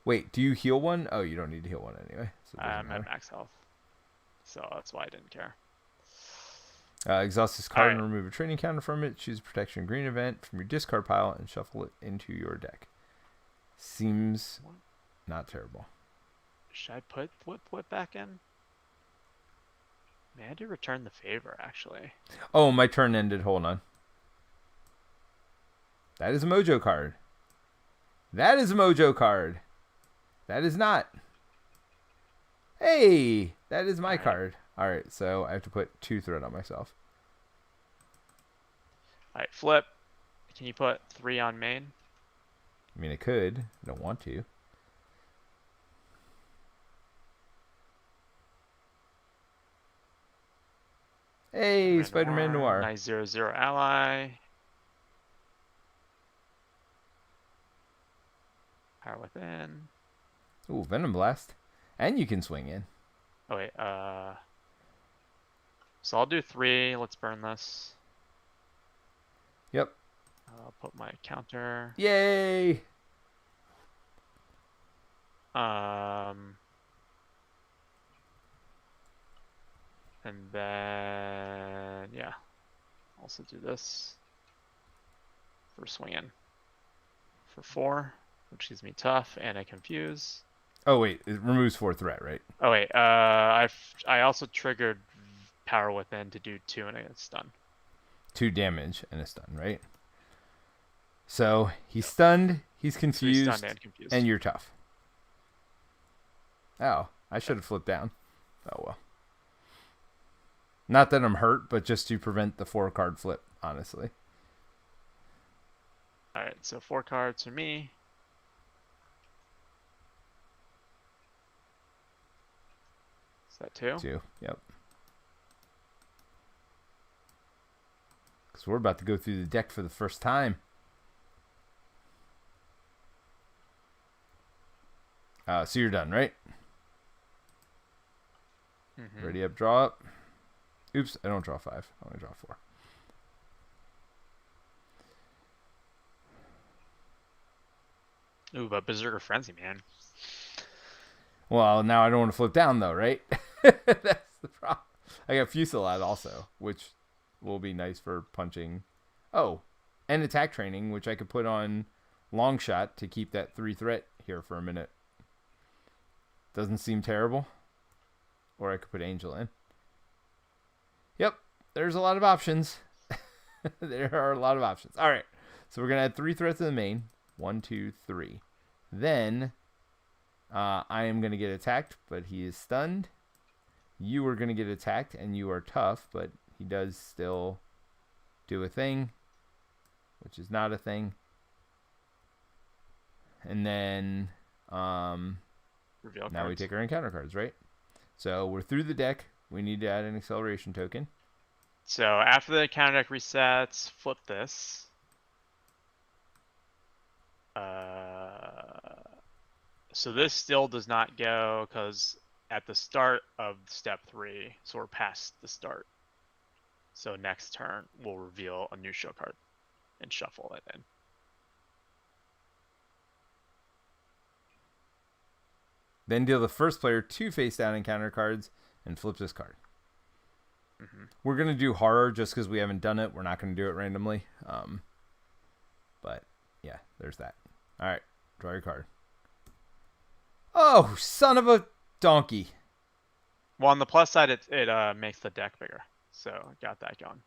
Speaker 1: Wait, do you heal 1? Oh, you don't need to heal 1 anyway. So
Speaker 2: I'm at max health. So that's why I didn't care.
Speaker 1: Exhaust this card and
Speaker 2: Alright.
Speaker 1: remove a training counter from it. Choose a protection green event from your discard pile and shuffle it into your deck. Seems not terrible.
Speaker 2: Should I put Whip back in? Man, I had to return the favor, actually.
Speaker 1: Oh, my turn ended. Hold on. That is a Mojo card. That is a Mojo card. That is not. Hey, that is my card. All right, so I have to put 2 threat on myself.
Speaker 2: All right, flip. Can you put 3 on main?
Speaker 1: I mean, I could. I don't want to. Hey, Spider-Man Noir.
Speaker 2: Nice 0/0 ally. Power within.
Speaker 1: Ooh, Venom Blast. And you can swing in.
Speaker 2: Oh wait, so I'll do 3. Let's burn this.
Speaker 1: Yep.
Speaker 2: I'll put my counter.
Speaker 1: Yay!
Speaker 2: And then yeah, also do this for swinging for 4, which gives me tough and I confuse.
Speaker 1: Oh wait, it removes 4 threat, right?
Speaker 2: Oh wait, I also triggered power within to do 2 and it's stun.
Speaker 1: 2 damage and a stun, right? So he's stunned, he's confused,
Speaker 2: stunned and confused,
Speaker 1: and you're tough. Oh, I should have flipped down. Oh well. Not that I'm hurt, but just to prevent the 4-card flip, honestly.
Speaker 2: All right, so 4 cards for me. Is that 2?
Speaker 1: 2, yep. Because we're about to go through the deck for the first time. So you're done, right?
Speaker 2: Mm-hmm.
Speaker 1: Ready up, draw up. Oops, I don't draw 5. I only draw 4.
Speaker 2: Ooh, but Berserker Frenzy, man.
Speaker 1: Well, now I don't want to flip down, though, right? That's the problem. I got Fusillade also, which will be nice for punching. Oh, and attack training, which I could put on long shot to keep that 3 threat here for a minute. Doesn't seem terrible. Or I could put Angel in. Yep, there's a lot of options. There are a lot of options. All right, so we're going to add 3 threats in the main. 1, 2, 3. Then I am going to get attacked, but he is stunned. You are going to get attacked, and you are tough, but he does still do a thing, which is not a thing. And then
Speaker 2: Reveal
Speaker 1: now we
Speaker 2: cards.
Speaker 1: take our encounter cards, right? So we're through the deck. We need to add an acceleration token.
Speaker 2: So after the counter deck resets, flip this. So this still does not go because at the start of step 3, so we're past the start. So next turn we'll reveal a new show card and shuffle it in.
Speaker 1: Then deal the first player 2 face down encounter cards and flip this card.
Speaker 2: Mm-hmm.
Speaker 1: We're going to do horror just because we haven't done it. We're not going to do it randomly. But yeah, there's that. All right, draw your card. Oh, son of a donkey.
Speaker 2: Well, on the plus side, it makes the deck bigger. So got that going.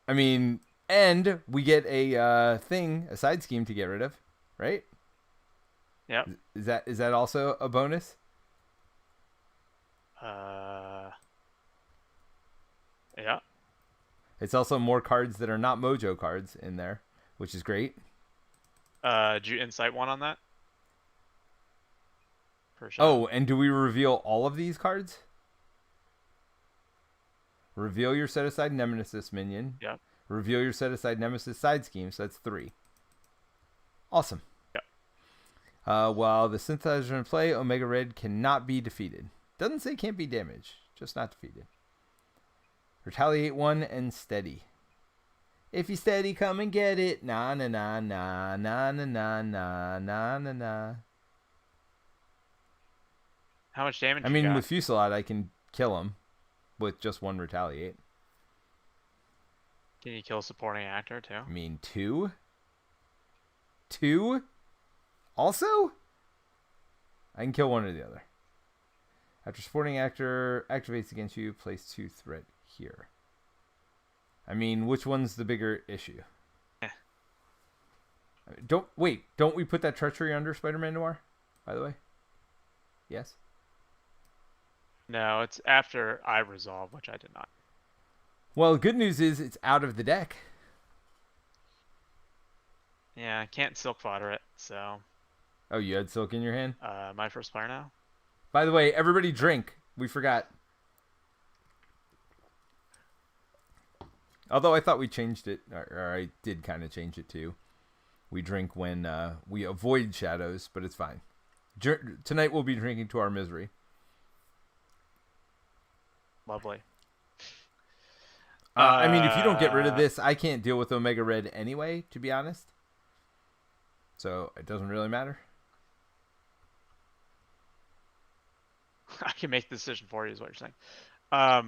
Speaker 1: I mean, and we get a thing, a side scheme to get rid of, right?
Speaker 2: Yep.
Speaker 1: Is that also a bonus?
Speaker 2: Yeah.
Speaker 1: It's also more cards that are not Mojo cards in there, which is great.
Speaker 2: Did you insight one on that? For sure.
Speaker 1: Oh, and do we reveal all of these cards? Reveal your set-aside Nemesis minion.
Speaker 2: Yep.
Speaker 1: Reveal your set-aside Nemesis side scheme, so that's 3. Awesome.
Speaker 2: Yep.
Speaker 1: While the synthesizer in play, Omega Red cannot be defeated. Doesn't say can't be damaged, just not defeated. Retaliate 1 and steady. If you steady, come and get it. Na na na na na na na na na na na.
Speaker 2: How much damage?
Speaker 1: I mean, with Fusillade, I can kill him with just 1 retaliate.
Speaker 2: Can you kill a supporting actor too?
Speaker 1: I mean, 2? 2? Also? I can kill one or the other. After supporting actor activates against you, place 2 threat here. I mean, which one's the bigger issue? Don't we put that treachery under Spider-Man Noir? By the way, yes.
Speaker 2: No, it's after I resolve, which I did not.
Speaker 1: Well, good news is it's out of the deck.
Speaker 2: Yeah, I can't silk fodder it, so
Speaker 1: Oh, you had Silk in your hand.
Speaker 2: my first player now.
Speaker 1: By the way, everybody drink. We forgot. Although I thought we changed it, or I did kind of change it too. We drink when we avoid shadows, but it's fine. Tonight we'll be drinking to our misery.
Speaker 2: Lovely.
Speaker 1: I mean, if you don't get rid of this, I can't deal with Omega Red anyway, to be honest. So it doesn't really matter.
Speaker 2: I can make the decision for you, is what you're saying. I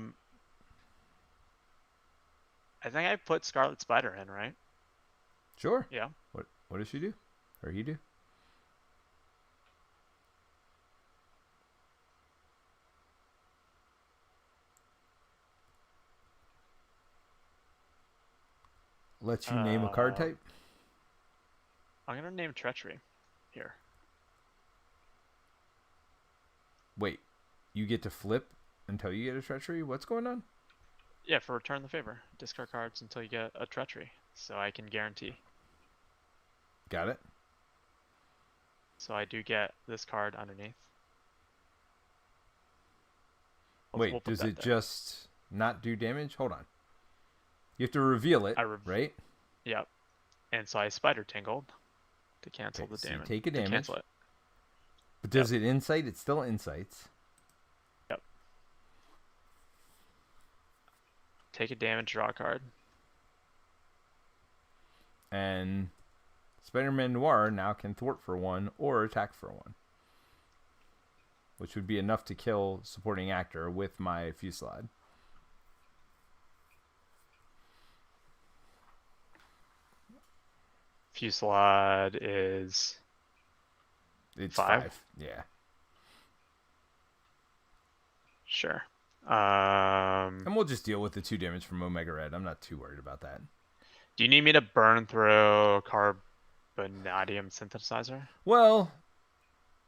Speaker 2: think I put Scarlet Spider in, right?
Speaker 1: Sure.
Speaker 2: Yeah.
Speaker 1: What does she do? Or he do? Let you name a card type?
Speaker 2: I'm gonna name Treachery here.
Speaker 1: Wait, you get to flip until you get a treachery? What's going on?
Speaker 2: Yeah, for Return the Favor. Discard cards until you get a Treachery. So I can guarantee.
Speaker 1: Got it.
Speaker 2: So I do get this card underneath.
Speaker 1: Wait, does it just not do damage? Hold on. You have to reveal it, right?
Speaker 2: Yep. And so I Spider Tingled to cancel the
Speaker 1: so
Speaker 2: damage.
Speaker 1: You take a damage.
Speaker 2: Cancel it.
Speaker 1: But does it insight? It still insights.
Speaker 2: Yep. Take a damage, draw a card.
Speaker 1: And Spider-Man Noir now can thwart for 1 or attack for 1. Which would be enough to kill supporting actor with my Fusillade.
Speaker 2: Fusillade is...
Speaker 1: It's
Speaker 2: 5?
Speaker 1: 5. Yeah.
Speaker 2: Sure.
Speaker 1: And we'll just deal with the 2 damage from Omega Red. I'm not too worried about that.
Speaker 2: Do you need me to burn through Carbonadium Synthesizer?
Speaker 1: Well,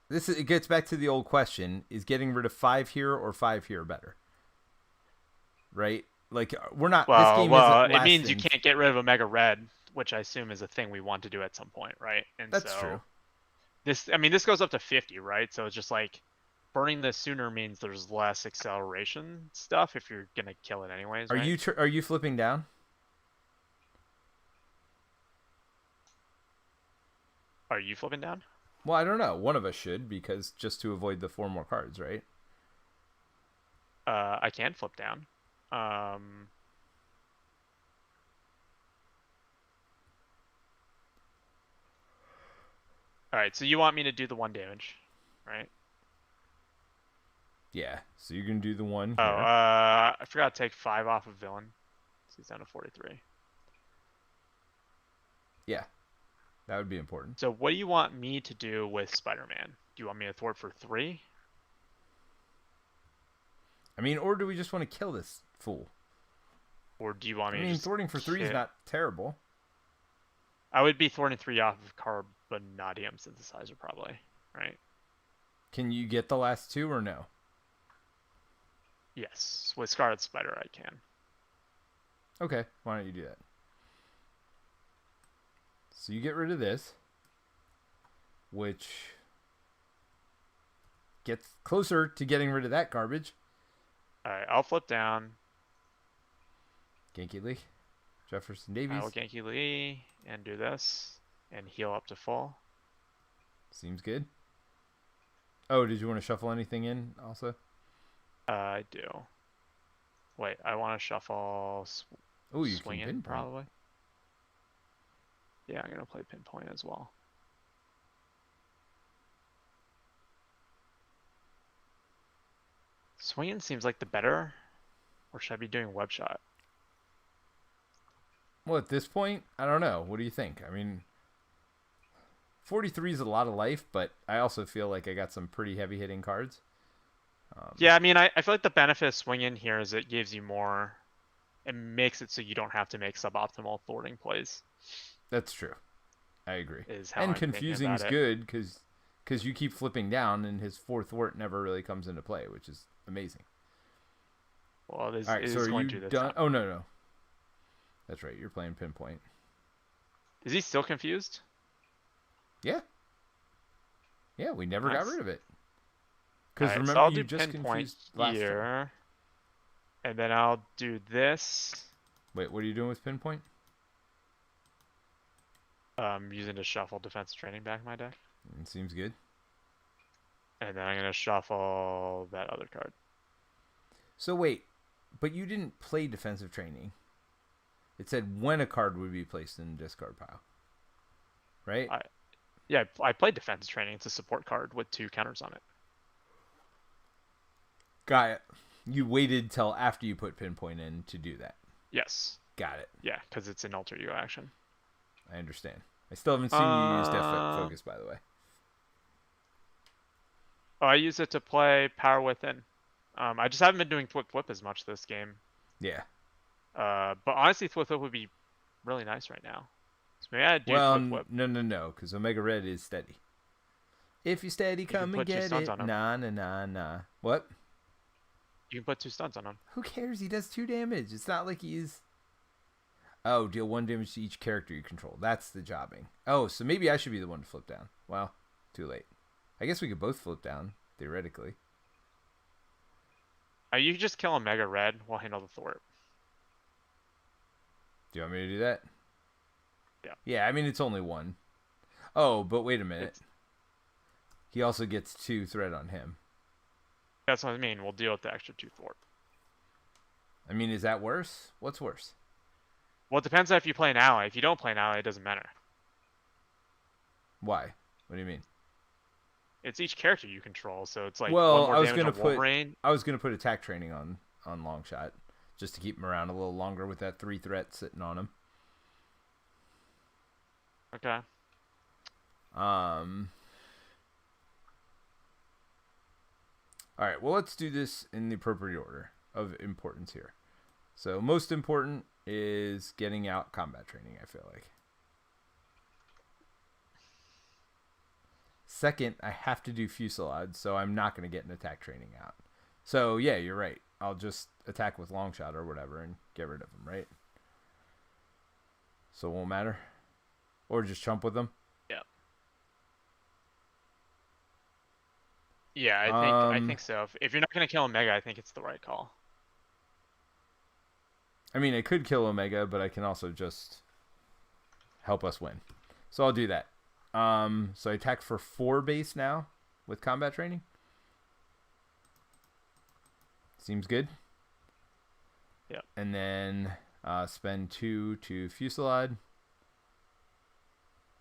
Speaker 1: it gets back to the old question: is getting rid of 5 here or 5 here better? Right? Like we're not.
Speaker 2: Well,
Speaker 1: this game
Speaker 2: it means you can't get rid of Omega Red, which I assume is a thing we want to do at some point, right? And
Speaker 1: that's true.
Speaker 2: This goes up to 50, right? So it's just like burning this sooner means there's less acceleration stuff if you're gonna kill it anyways.
Speaker 1: Are
Speaker 2: right?
Speaker 1: are you flipping down?
Speaker 2: Are you flipping down?
Speaker 1: Well, I don't know. One of us should, because just to avoid the 4 more cards, right?
Speaker 2: I can flip down. All right, so you want me to do the 1 damage, right?
Speaker 1: Yeah. So you're gonna do the 1 here.
Speaker 2: Oh, I forgot to take 5 off of villain. So he's down to 43.
Speaker 1: Yeah. That would be important.
Speaker 2: So what do you want me to do with Spider-Man? Do you want me to thwart for 3?
Speaker 1: I mean, or do we just want to kill this fool?
Speaker 2: Or do you want me
Speaker 1: to just thwarting for 3 is not terrible.
Speaker 2: I would be thwarting 3 off of Carbonadium Synthesizer probably, right?
Speaker 1: Can you get the last 2 or no?
Speaker 2: Yes, with Scarlet Spider I can.
Speaker 1: Okay, why don't you do that? So you get rid of this, which gets closer to getting rid of that garbage.
Speaker 2: Alright, I'll flip down.
Speaker 1: Genki Lee, Jefferson Davies.
Speaker 2: I will Genki Lee and do this and heal up to full.
Speaker 1: Seems good. Oh, did you want to shuffle anything in also?
Speaker 2: I do. Wait, I want to shuffle
Speaker 1: you
Speaker 2: swing
Speaker 1: can
Speaker 2: in
Speaker 1: pinpoint.
Speaker 2: probably. Yeah, I'm going to play Pinpoint as well. Swinging seems like the better, or should I be doing Web Shot?
Speaker 1: Well, at this point, I don't know. What do you think? I mean, 43 is a lot of life, but I also feel like I got some pretty heavy hitting cards.
Speaker 2: Yeah, I mean, I feel like the benefit of swinging here is it gives you more. It makes it so you don't have to make suboptimal thwarting plays.
Speaker 1: That's true. I agree.
Speaker 2: Is how
Speaker 1: And
Speaker 2: I'm thinking
Speaker 1: confusing's
Speaker 2: about it.
Speaker 1: good because you keep flipping down and his fourth thwart never really comes into play, which is amazing.
Speaker 2: Well,
Speaker 1: All right,
Speaker 2: it
Speaker 1: so
Speaker 2: is
Speaker 1: are
Speaker 2: going
Speaker 1: you
Speaker 2: to this
Speaker 1: done?
Speaker 2: time.
Speaker 1: Oh, no. That's right. You're playing pinpoint.
Speaker 2: Is he still confused?
Speaker 1: Yeah. Yeah, we never got
Speaker 2: Nice.
Speaker 1: rid of it.
Speaker 2: All
Speaker 1: Because
Speaker 2: right, so
Speaker 1: remember,
Speaker 2: I'll
Speaker 1: you
Speaker 2: do
Speaker 1: just
Speaker 2: pinpoint
Speaker 1: confused last turn.
Speaker 2: here, and then I'll do this.
Speaker 1: Wait, what are you doing with pinpoint?
Speaker 2: Using to shuffle defensive training back in my deck,
Speaker 1: It seems good.
Speaker 2: and then I'm gonna shuffle that other card.
Speaker 1: So wait, but you didn't play defensive training. It said when a card would be placed in the discard pile. Right?
Speaker 2: Yeah, I played defensive training. It's a support card with 2 counters on it.
Speaker 1: Got it. You waited till after you put pinpoint in to do that.
Speaker 2: Yes.
Speaker 1: Got it.
Speaker 2: Yeah, because it's an alter ego action.
Speaker 1: I understand. I still haven't seen you use Death Focus, by the way.
Speaker 2: Oh, I use it to play Power Within. I just haven't been doing Thwip Thwip as much this game.
Speaker 1: Yeah.
Speaker 2: But honestly, Thwip Thwip would be really nice right now. So maybe I'd do Thwip Thwip.
Speaker 1: No, because Omega Red is steady. If you steady, come and get it. Nah. What?
Speaker 2: You can put 2 stuns on him.
Speaker 1: Who cares? He does 2 damage. It's not like he's... Oh, deal 1 damage to each character you control. That's the jobbing. Oh, so maybe I should be the one to flip down. Well, too late. I guess we could both flip down, theoretically.
Speaker 2: You can just kill Omega Red. We'll handle the thwart.
Speaker 1: Do you want me to do that?
Speaker 2: Yeah.
Speaker 1: Yeah, I mean, it's only 1. Oh, but wait a minute. He also gets 2 threat on him.
Speaker 2: That's what I mean. We'll deal with the extra 2 thwart.
Speaker 1: I mean, is that worse? What's worse?
Speaker 2: Well, it depends on if you play an ally. If you don't play an ally, it doesn't matter.
Speaker 1: Why? What do you mean?
Speaker 2: It's each character you control, so it's like
Speaker 1: well,
Speaker 2: 1 more
Speaker 1: I was
Speaker 2: damage
Speaker 1: gonna
Speaker 2: on Wolverine.
Speaker 1: I was gonna put attack training on Longshot, just to keep him around a little longer with that 3 threat sitting on him.
Speaker 2: Okay.
Speaker 1: All right. Well, let's do this in the appropriate order of importance here. So, most important is getting out combat training, I feel like. Second, I have to do Fusillade, so I'm not going to get an attack training out. So, yeah, you're right. I'll just attack with Longshot or whatever and get rid of him, right? So it won't matter? Or just chump with them?
Speaker 2: Yeah. Yeah, I think so. If you're not going to kill Omega, I think it's the right call.
Speaker 1: I mean, I could kill Omega, but I can also just help us win. So I'll do that. So I attack for 4 base now with combat training. Seems good.
Speaker 2: Yeah.
Speaker 1: And then spend 2 to Fusillade.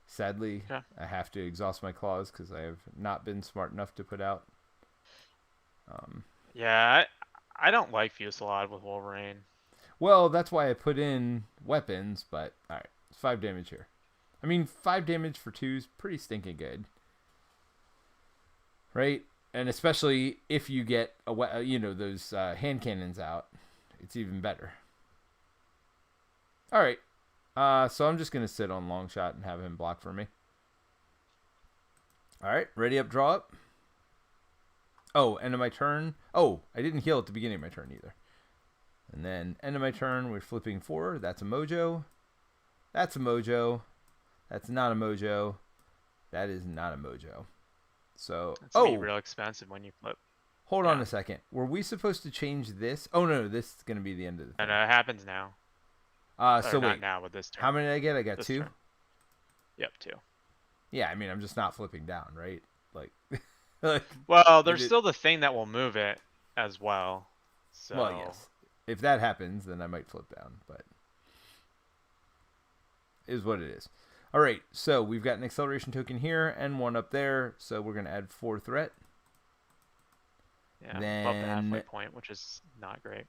Speaker 1: Sadly,
Speaker 2: yeah.
Speaker 1: I have to exhaust my claws because I have not been smart enough to put out.
Speaker 2: Yeah, I don't like Fusillade with Wolverine.
Speaker 1: Well, that's why I put in weapons, but alright, it's 5 damage here. I mean, 5 damage for 2 is pretty stinking good. Right? And especially if you get, those hand cannons out, it's even better. Alright, so I'm just going to sit on Longshot and have him block for me. Alright, ready up, draw up. Oh, end of my turn. Oh, I didn't heal at the beginning of my turn either. And then end of my turn, we're flipping 4. That's a Mojo. That's a Mojo. That's not a Mojo. That is not a Mojo. So,
Speaker 2: it's gonna be real expensive when you flip.
Speaker 1: Hold on a second. Were we supposed to change this? Oh no, this is gonna be the end of the thing.
Speaker 2: And it happens now.
Speaker 1: So
Speaker 2: not
Speaker 1: wait.
Speaker 2: now with this turn.
Speaker 1: How many did I get? I got
Speaker 2: this
Speaker 1: 2.
Speaker 2: Turn. Yep, 2.
Speaker 1: Yeah, I mean, I'm just not flipping down, right? Like,
Speaker 2: well, there's still the thing that will move it as well. So.
Speaker 1: Well, yes. If that happens, then I might flip down, but is what it is. All right, so we've got an acceleration token here and 1 up there, so we're going to add 4 threat.
Speaker 2: Yeah, above the halfway point, which is not great.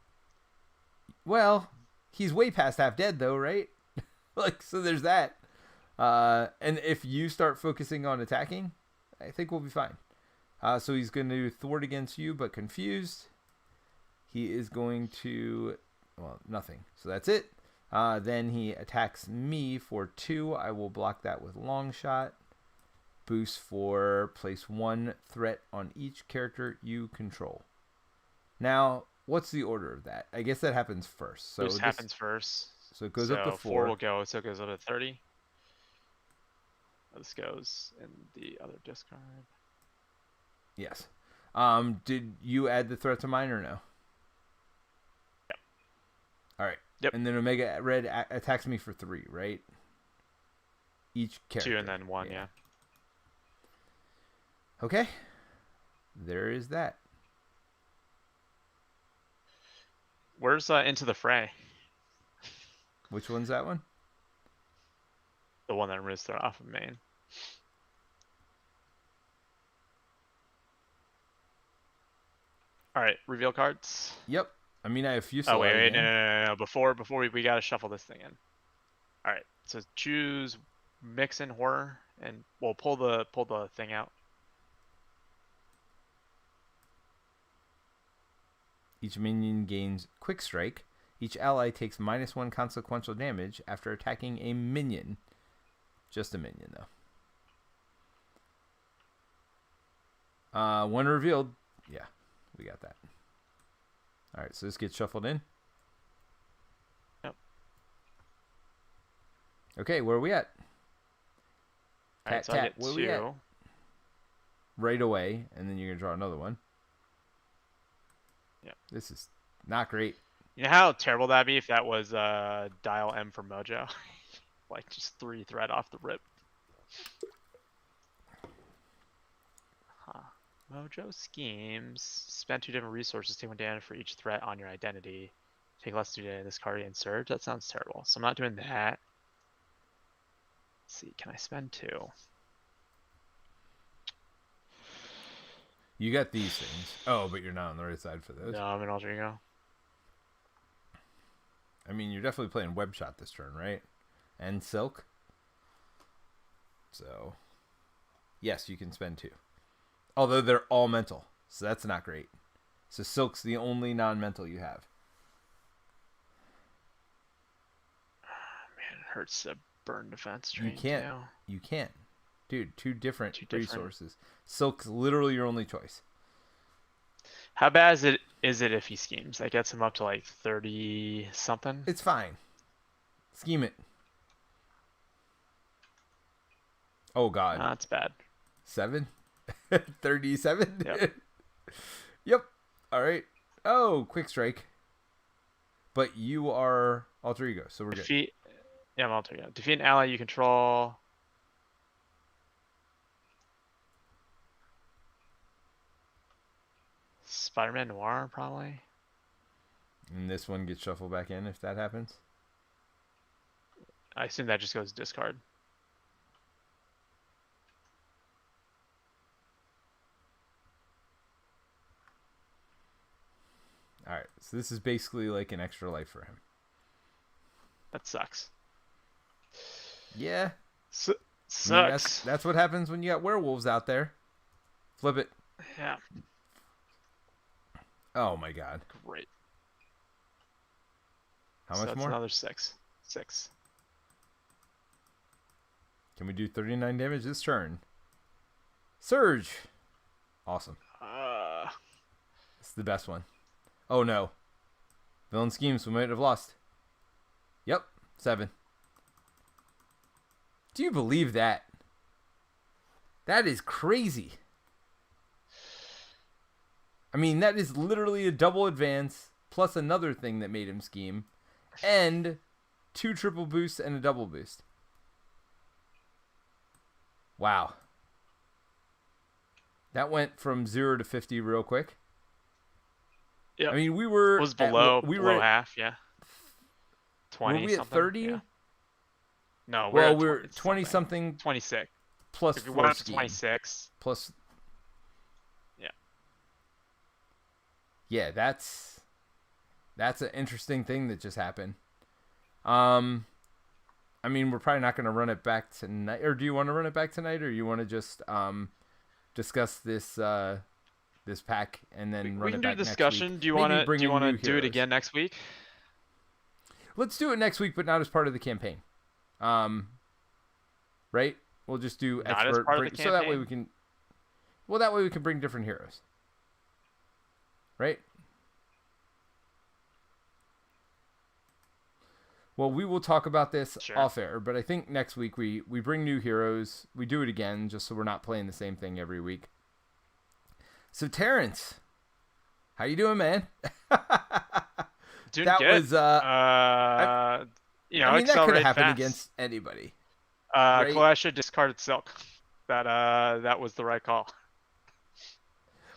Speaker 1: Well, he's way past half dead, though, right? So there's that. And if you start focusing on attacking, I think we'll be fine. So he's going to thwart against you, but confused. He is going to, well, nothing. So that's it. Then he attacks me for 2. I will block that with long shot. Boost for place 1 threat on each character you control. Now, what's the order of that? I guess that happens first. So
Speaker 2: Boost happens first.
Speaker 1: So it goes up to 4.
Speaker 2: 4 will go, so it goes up to 30. This goes in the other discard.
Speaker 1: Yes. Did you add the threat to mine or no?
Speaker 2: Yep.
Speaker 1: All right.
Speaker 2: Yep.
Speaker 1: And then Omega Red attacks me for 3, right? Each character.
Speaker 2: 2 and then 1, yeah.
Speaker 1: Okay. There is that.
Speaker 2: Where's Into the Fray?
Speaker 1: Which one's that one?
Speaker 2: The one that removes threat off of main. All right, reveal cards.
Speaker 1: Yep. I mean, I have few.
Speaker 2: Oh wait, no. Before we gotta shuffle this thing in. All right, so choose mix in horror, and we'll pull the thing out.
Speaker 1: Each minion gains Quick Strike. Each ally takes -1 consequential damage after attacking a minion. Just a minion, though. When revealed, yeah, we got that. All right, so this gets shuffled in.
Speaker 2: Yep.
Speaker 1: Okay, where are we at?
Speaker 2: All right, so
Speaker 1: Tat,
Speaker 2: I get
Speaker 1: where
Speaker 2: 2.
Speaker 1: we at? Right away, and then you're gonna draw another one.
Speaker 2: Yeah.
Speaker 1: This is not great.
Speaker 2: You know how terrible that'd be if that was dial M for Mojo? Like just 3 threat off the rip. Huh. Mojo schemes. Spend 2 different resources, take 1 damage for each threat on your identity. Take less 2 damage in this card and surge. That sounds terrible. So I'm not doing that. Let's see, can I spend 2?
Speaker 1: You got these things. Oh, but you're not on the right side for those.
Speaker 2: No, I'm in alter ego.
Speaker 1: I mean, you're definitely playing Web Shot this turn, right? And Silk. So, yes, you can spend 2. Although they're all mental, so that's not great. So Silk's the only non-mental you have.
Speaker 2: Man, it hurts to burn defense.
Speaker 1: You can't.
Speaker 2: Too.
Speaker 1: You can't. Dude, two different resources. Silk's literally your only choice.
Speaker 2: How bad is it if he schemes? That gets him up to like 30 something.
Speaker 1: It's fine. Scheme it. Oh God.
Speaker 2: That's bad.
Speaker 1: 7? 37?
Speaker 2: Yep.
Speaker 1: Yep. All right. Oh, Quick Strike. But you are alter ego, so we're good.
Speaker 2: Yeah, I'm alter ego. Defeat an ally you control. Spider-Man Noir, probably.
Speaker 1: And this one gets shuffled back in if that happens.
Speaker 2: I assume that just goes discard.
Speaker 1: Alright, so this is basically like an extra life for him.
Speaker 2: That sucks.
Speaker 1: Yeah.
Speaker 2: Sucks.
Speaker 1: I mean, that's what happens when you got werewolves out there. Flip it.
Speaker 2: Yeah.
Speaker 1: Oh my God.
Speaker 2: Great.
Speaker 1: How much
Speaker 2: that's
Speaker 1: more?
Speaker 2: Another 6. 6.
Speaker 1: Can we do 39 damage this turn? Surge. Awesome. It's the best one. Oh no. Villain schemes, we might have lost. Yep, 7. Do you believe that? That is crazy. I mean, that is literally a double advance plus another thing that made him scheme, and 2 triple boosts and a double boost. Wow. That went from 0 to 50 real quick.
Speaker 2: Yeah.
Speaker 1: I mean, we were...
Speaker 2: It was below,
Speaker 1: below
Speaker 2: half, yeah. 20
Speaker 1: Were we at 30?
Speaker 2: Yeah. No,
Speaker 1: we're 20 something
Speaker 2: 26.
Speaker 1: plus
Speaker 2: if you
Speaker 1: 4
Speaker 2: went up to
Speaker 1: scheme.
Speaker 2: 26.
Speaker 1: Plus...
Speaker 2: Yeah.
Speaker 1: Yeah, that's an interesting thing that just happened. I mean, we're probably not going to run it back tonight. Or do you want to run it back tonight, or you want to just discuss this this pack and then run it back next week?
Speaker 2: We can do discussion. Do you want to do it
Speaker 1: heroes.
Speaker 2: again next week?
Speaker 1: Let's do it next week, but not as part of the campaign. Um, right? We'll just do
Speaker 2: Not as
Speaker 1: expert
Speaker 2: part of the
Speaker 1: so that way
Speaker 2: campaign?
Speaker 1: we can. Well, that way we can bring different heroes. Right? Well, we will talk about this
Speaker 2: Sure.
Speaker 1: off air, but I think next week we bring new heroes. We do it again just so we're not playing the same thing every week. So Terrence, how you doing, man?
Speaker 2: Doing
Speaker 1: That
Speaker 2: good.
Speaker 1: was I mean that could have
Speaker 2: Accelerate
Speaker 1: happened
Speaker 2: fast.
Speaker 1: against anybody, right?
Speaker 2: Clash should discarded Silk. That was the right call.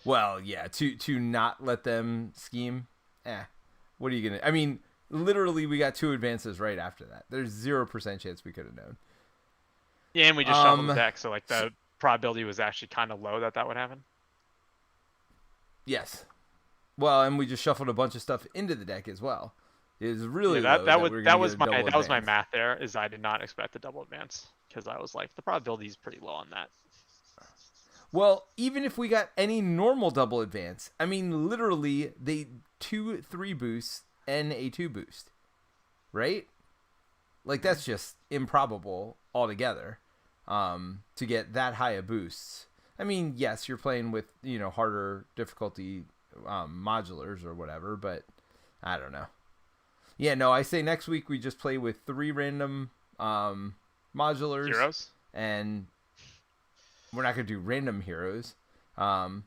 Speaker 1: Well, yeah, to not let them scheme. What are you gonna? I mean, literally, we got 2 advances right after that. There's 0% chance we could have known.
Speaker 2: Yeah, and we just shuffled the
Speaker 1: Um,
Speaker 2: deck, so like the probability was actually kind of low that that would happen.
Speaker 1: yes. Well, and we just shuffled a bunch of stuff into the deck as well. It was
Speaker 2: Yeah,
Speaker 1: really low that we were gonna get a double
Speaker 2: that was my
Speaker 1: advance.
Speaker 2: math there. Is I did not expect the double advance because I was like the probability is pretty low on that.
Speaker 1: Well, even if we got any normal double advance, I mean, literally, they 2-3 boosts and a 2 boost, right? Like that's just improbable altogether. To get that high of boosts. I mean, yes, you're playing with harder difficulty modulars or whatever, but I don't know. Yeah, no, I say next week we just play with 3 random modulars
Speaker 2: Heroes.
Speaker 1: and we're not going to do random heroes. But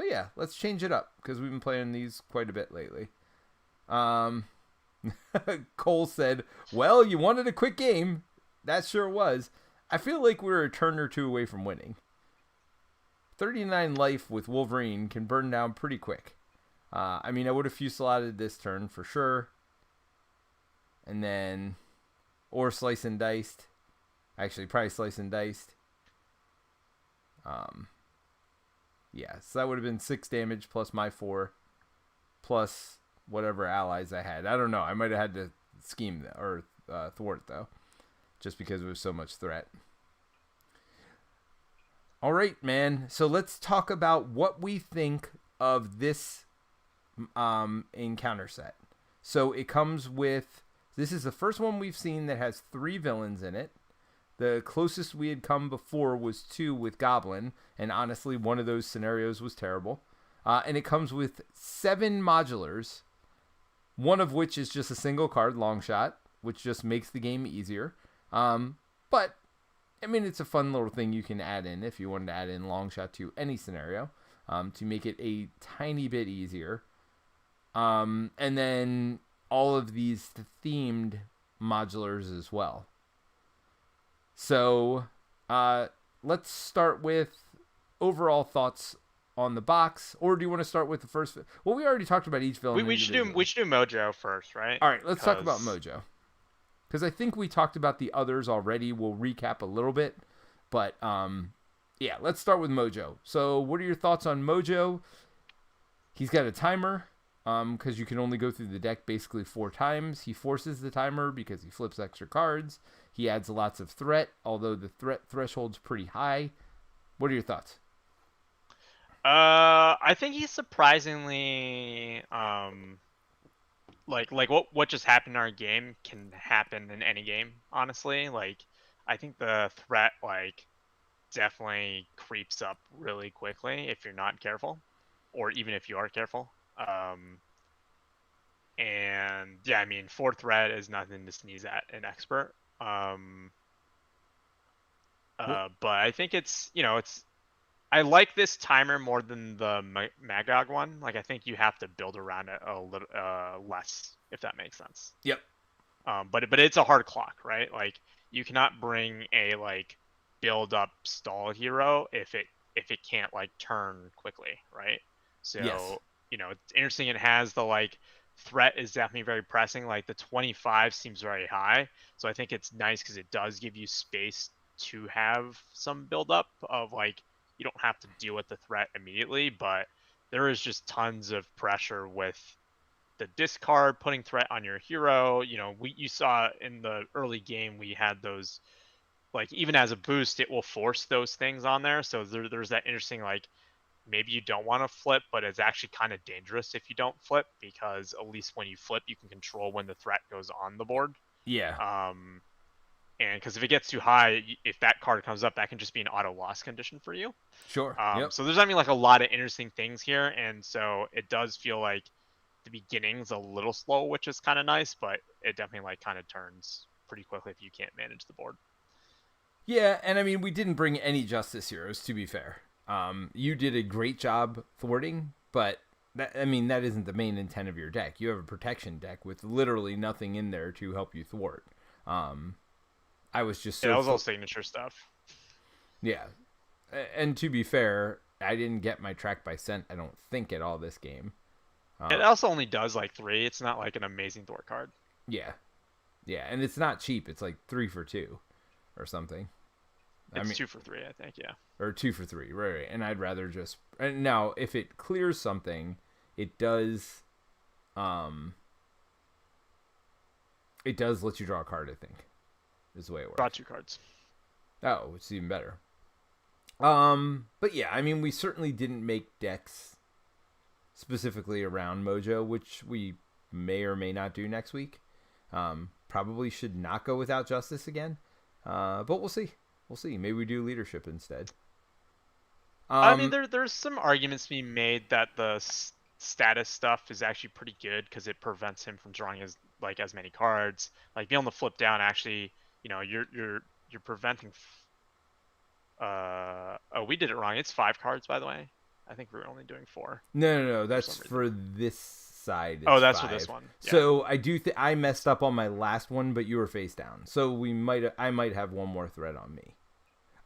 Speaker 1: yeah, let's change it up because we've been playing these quite a bit lately. Cole said, well, you wanted a quick game. That sure was. I feel like we're a turn or 2 away from winning. 39 life with Wolverine can burn down pretty quick. I mean, I would have fusilladed this turn for sure. And then, or slice and diced. Actually, probably slice and diced. Yeah, so that would have been 6 damage plus my 4, plus whatever allies I had. I don't know. I might have had to scheme or thwart though, just because it was so much threat. All right, man. So let's talk about what we think of this encounter set. So it comes with. This is the first one we've seen that has 3 villains in it. The closest we had come before was 2 with Goblin, and honestly, one of those scenarios was terrible. And it comes with 7 modulars, one of which is just a single card, Long Shot, which just makes the game easier. But, I mean, it's a fun little thing you can add in if you wanted to add in Long Shot to any scenario to make it a tiny bit easier. And then all of these themed modulars as well. So, let's start with overall thoughts on the box, or do you want to start with the first? Well, we already talked about each villain.
Speaker 2: We should do Mojo first, right?
Speaker 1: All right, let's talk about Mojo, because I think we talked about the others already. We'll recap a little bit, but yeah, let's start with Mojo. So, what are your thoughts on Mojo? He's got a timer. Because you can only go through the deck basically 4 times. He forces the timer because he flips extra cards. He adds lots of threat, although the threat threshold's pretty high. What are your thoughts?
Speaker 2: I think he's surprisingly like what just happened in our game can happen in any game, honestly. Like I think the threat definitely creeps up really quickly if you're not careful, or even if you are careful. And yeah, I mean, 4 threat is nothing to sneeze at in expert. But I think it's I like this timer more than the Magog one. Like I think you have to build around it a little less, if that makes sense.
Speaker 1: Yep.
Speaker 2: But it's a hard clock, right? Like you cannot bring a build up stall hero if it can't turn quickly, right? So
Speaker 1: Yes.
Speaker 2: It's interesting. It has the threat is definitely very pressing. Like the 25 seems very high, so I think it's nice because it does give you space to have some build up of you don't have to deal with the threat immediately, but there is just tons of pressure with the discard putting threat on your hero. You saw in the early game we had those even as a boost it will force those things on there. So there's that interesting maybe you don't want to flip, but it's actually kind of dangerous if you don't flip, because at least when you flip, you can control when the threat goes on the board.
Speaker 1: Yeah.
Speaker 2: And because if it gets too high, if that card comes up, that can just be an auto loss condition for you.
Speaker 1: Sure. Yep.
Speaker 2: So there's, I mean, like a lot of interesting things here, and so it does feel like the beginning's a little slow, which is kind of nice, but it definitely like kind of turns pretty quickly if you can't manage the board.
Speaker 1: Yeah, and I mean, we didn't bring any Justice Heroes, to be fair. You did a great job thwarting, but that isn't the main intent of your deck. You have a protection deck with literally nothing in there to help you thwart. I was just so...
Speaker 2: Yeah, that was all signature stuff.
Speaker 1: Yeah. And to be fair, I didn't get my track by scent, I don't think, at all this game.
Speaker 2: It also only does like 3. It's not like an amazing thwart card.
Speaker 1: Yeah. Yeah, and it's not cheap. It's like 3 for 2 or something.
Speaker 2: It's 2 for 3, I think, yeah.
Speaker 1: Or 2 for 3, right. And I'd rather just... And now, if it clears something, it does... It does let you draw a card, I think. Is the way it works.
Speaker 2: Draw 2 cards.
Speaker 1: Oh, it's even better. But yeah, I mean, we certainly didn't make decks specifically around Mojo, which we may or may not do next week. Probably should not go without Justice again. But we'll see. We'll see. Maybe we do leadership instead.
Speaker 2: I mean, there's some arguments to be made that the status stuff is actually pretty good because it prevents him from drawing as many cards. Like being able to flip down, actually, you know, you're preventing. Oh, we did it wrong. It's 5 cards, by the way. I think we were only doing 4.
Speaker 1: No. That's for this side.
Speaker 2: Oh, that's
Speaker 1: 5.
Speaker 2: for this one. Yeah.
Speaker 1: So I do. I messed up on my last one, but you were face down. So I might have one more thread on me.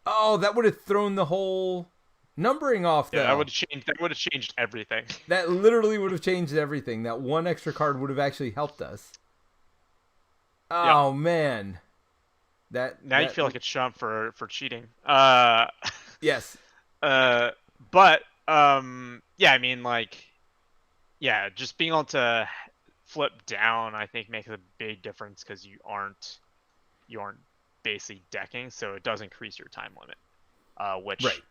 Speaker 1: Oh, that would have thrown the whole numbering off.
Speaker 2: Yeah, that would have changed everything.
Speaker 1: That literally would have changed everything. That one extra card would have actually helped us. Oh, yep. Man. Now
Speaker 2: you feel like it's Shump for cheating.
Speaker 1: Yes.
Speaker 2: But yeah, I mean, like, yeah, just being able to flip down, I think, makes a big difference because you aren't basically decking, so it does increase your time limit. Which,
Speaker 1: right.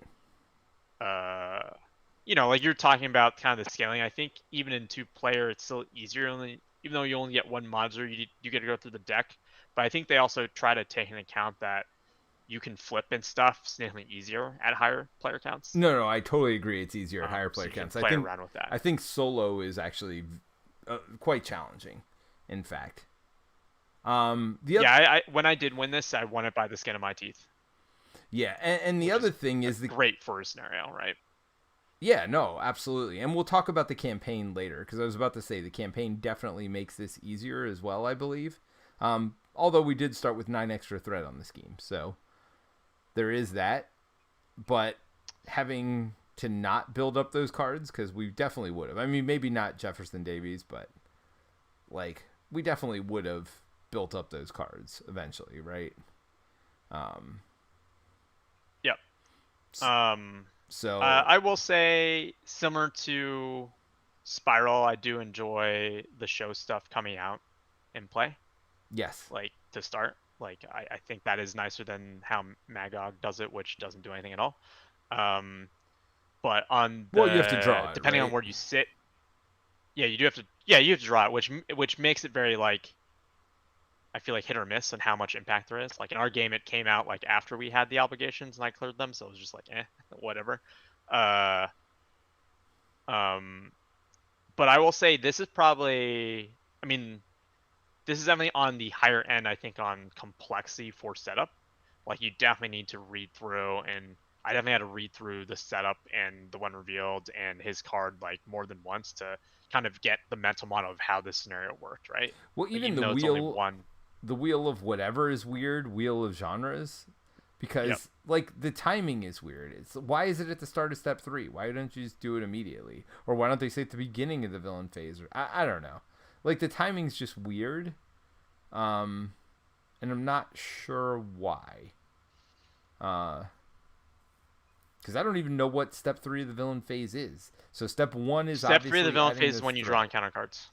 Speaker 2: You know, like you're talking about kind of the scaling. I think even in 2-player, it's still easier. Even though you only get one monster, you get to go through the deck. But I think they also try to take into account that you can flip and stuff significantly easier at higher player counts.
Speaker 1: No, I totally agree. It's easier at higher player counts.
Speaker 2: Play around with that.
Speaker 1: I think solo is actually quite challenging, in fact. When
Speaker 2: I did win this, I won it by the skin of my teeth.
Speaker 1: Yeah, and the other thing is
Speaker 2: great for a scenario, right?
Speaker 1: Yeah, no, absolutely. And we'll talk about the campaign later, because I was about to say the campaign definitely makes this easier as well, I believe. Although we did start with 9 extra thread on the scheme, so there is that. But having to not build up those cards, because we definitely would have. I mean, maybe not Jefferson Davies, but like we definitely would have built up those cards eventually, right?
Speaker 2: Yep.
Speaker 1: So
Speaker 2: I will say, similar to Spiral, I do enjoy the show stuff coming out in play.
Speaker 1: Yes.
Speaker 2: Like, to start. Like, I think that is nicer than how Magog does it, which doesn't do anything at all. But on the...
Speaker 1: Well, you have to draw it,
Speaker 2: depending
Speaker 1: right?
Speaker 2: on where you sit. Yeah, you do have to... Yeah, you have to draw it, which makes it very, like... I feel like hit or miss on how much impact there is. Like, in our game, it came out, like, after we had the obligations and I cleared them, so it was just like, whatever. But I will say this is probably... I mean... This is definitely on the higher end, I think, on complexity for setup. Like, you definitely need to read through, and I definitely had to read through the setup and the one revealed and his card, like, more than once to kind of get the mental model of how this scenario worked, right?
Speaker 1: Well, even the wheel of whatever is weird, wheel of genres, because, like, the timing is weird. It's why is it at the start of step 3? Why don't you just do it immediately? Or why don't they say at the beginning of the villain phase? Or I don't know. Like, the timing's just weird, and I'm not sure why. Because I don't even know what step 3 of the villain phase is. So step 1 is
Speaker 2: step 3 of the villain phase is when you draw encounter cards.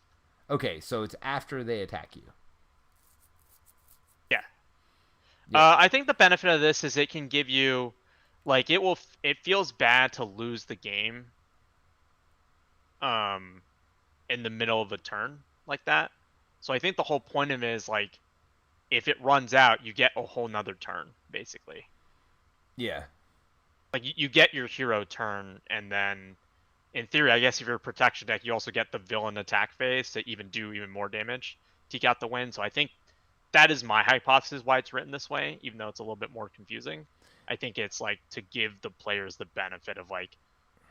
Speaker 1: Okay, so it's after they attack you.
Speaker 2: Yeah. I think the benefit of this is it can give you, like it feels bad to lose the game um in the middle of a turn like that. So I think the whole point of it is like if it runs out, you get a whole nother turn, basically.
Speaker 1: Yeah.
Speaker 2: Like you get your hero turn, and then in theory, I guess if you're a protection deck, you also get the villain attack phase to even do even more damage, to eke out the win. So I think that is my hypothesis why it's written this way, even though it's a little bit more confusing. I think it's like to give the players the benefit of like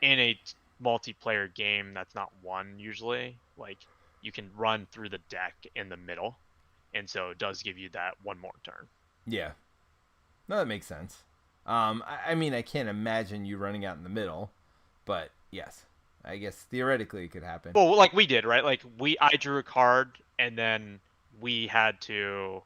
Speaker 2: in a multiplayer game that's not one usually, like you can run through the deck in the middle, and so it does give you that one more turn.
Speaker 1: Yeah. No, that makes sense. I mean, I can't imagine you running out in the middle, but yes, I guess theoretically it could happen.
Speaker 2: Well, like we did, right? Like I drew a card, and then we had to,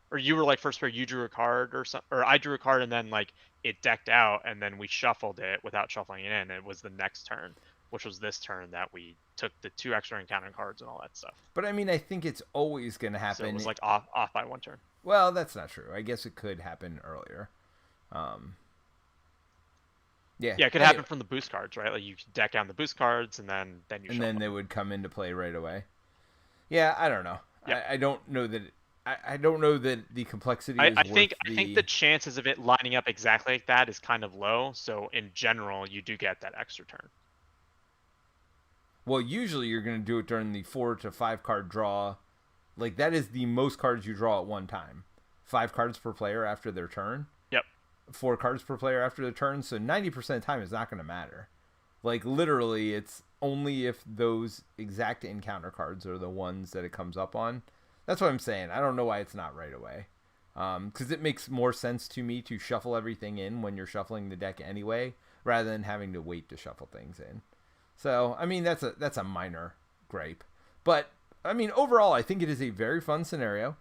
Speaker 2: or you were like first pair, you drew a card or something, or I drew a card, and then like it decked out, and then we shuffled it without shuffling it in. And it was the next turn, which was this turn that we took the 2 extra encounter cards and all that stuff.
Speaker 1: But I mean, I think it's always going to happen.
Speaker 2: So it was like off by 1 turn.
Speaker 1: Well, that's not true. I guess it could happen earlier. Yeah,
Speaker 2: it could happen from the boost cards, right? Like you could deck down the boost cards, and then you.
Speaker 1: And then they would come into play right away. Yeah, I don't know.
Speaker 2: Yeah.
Speaker 1: I don't know that. I don't know that the complexity.
Speaker 2: I think the chances of it lining up exactly like that is kind of low. So in general, you do get that extra turn.
Speaker 1: Well, usually you're going to do it during the 4 to 5 card draw. Like that is the most cards you draw at one time. 5 cards per player after their turn. 4 cards per player after the turn, so 90% of the time is not going to matter. Like, literally, it's only if those exact encounter cards are the ones that it comes up on. That's what I'm saying. I don't know why it's not right away. Because it makes more sense to me to shuffle everything in when you're shuffling the deck anyway, rather than having to wait to shuffle things in. So, I mean, that's a minor gripe. But, I mean, overall, I think it is a very fun scenario.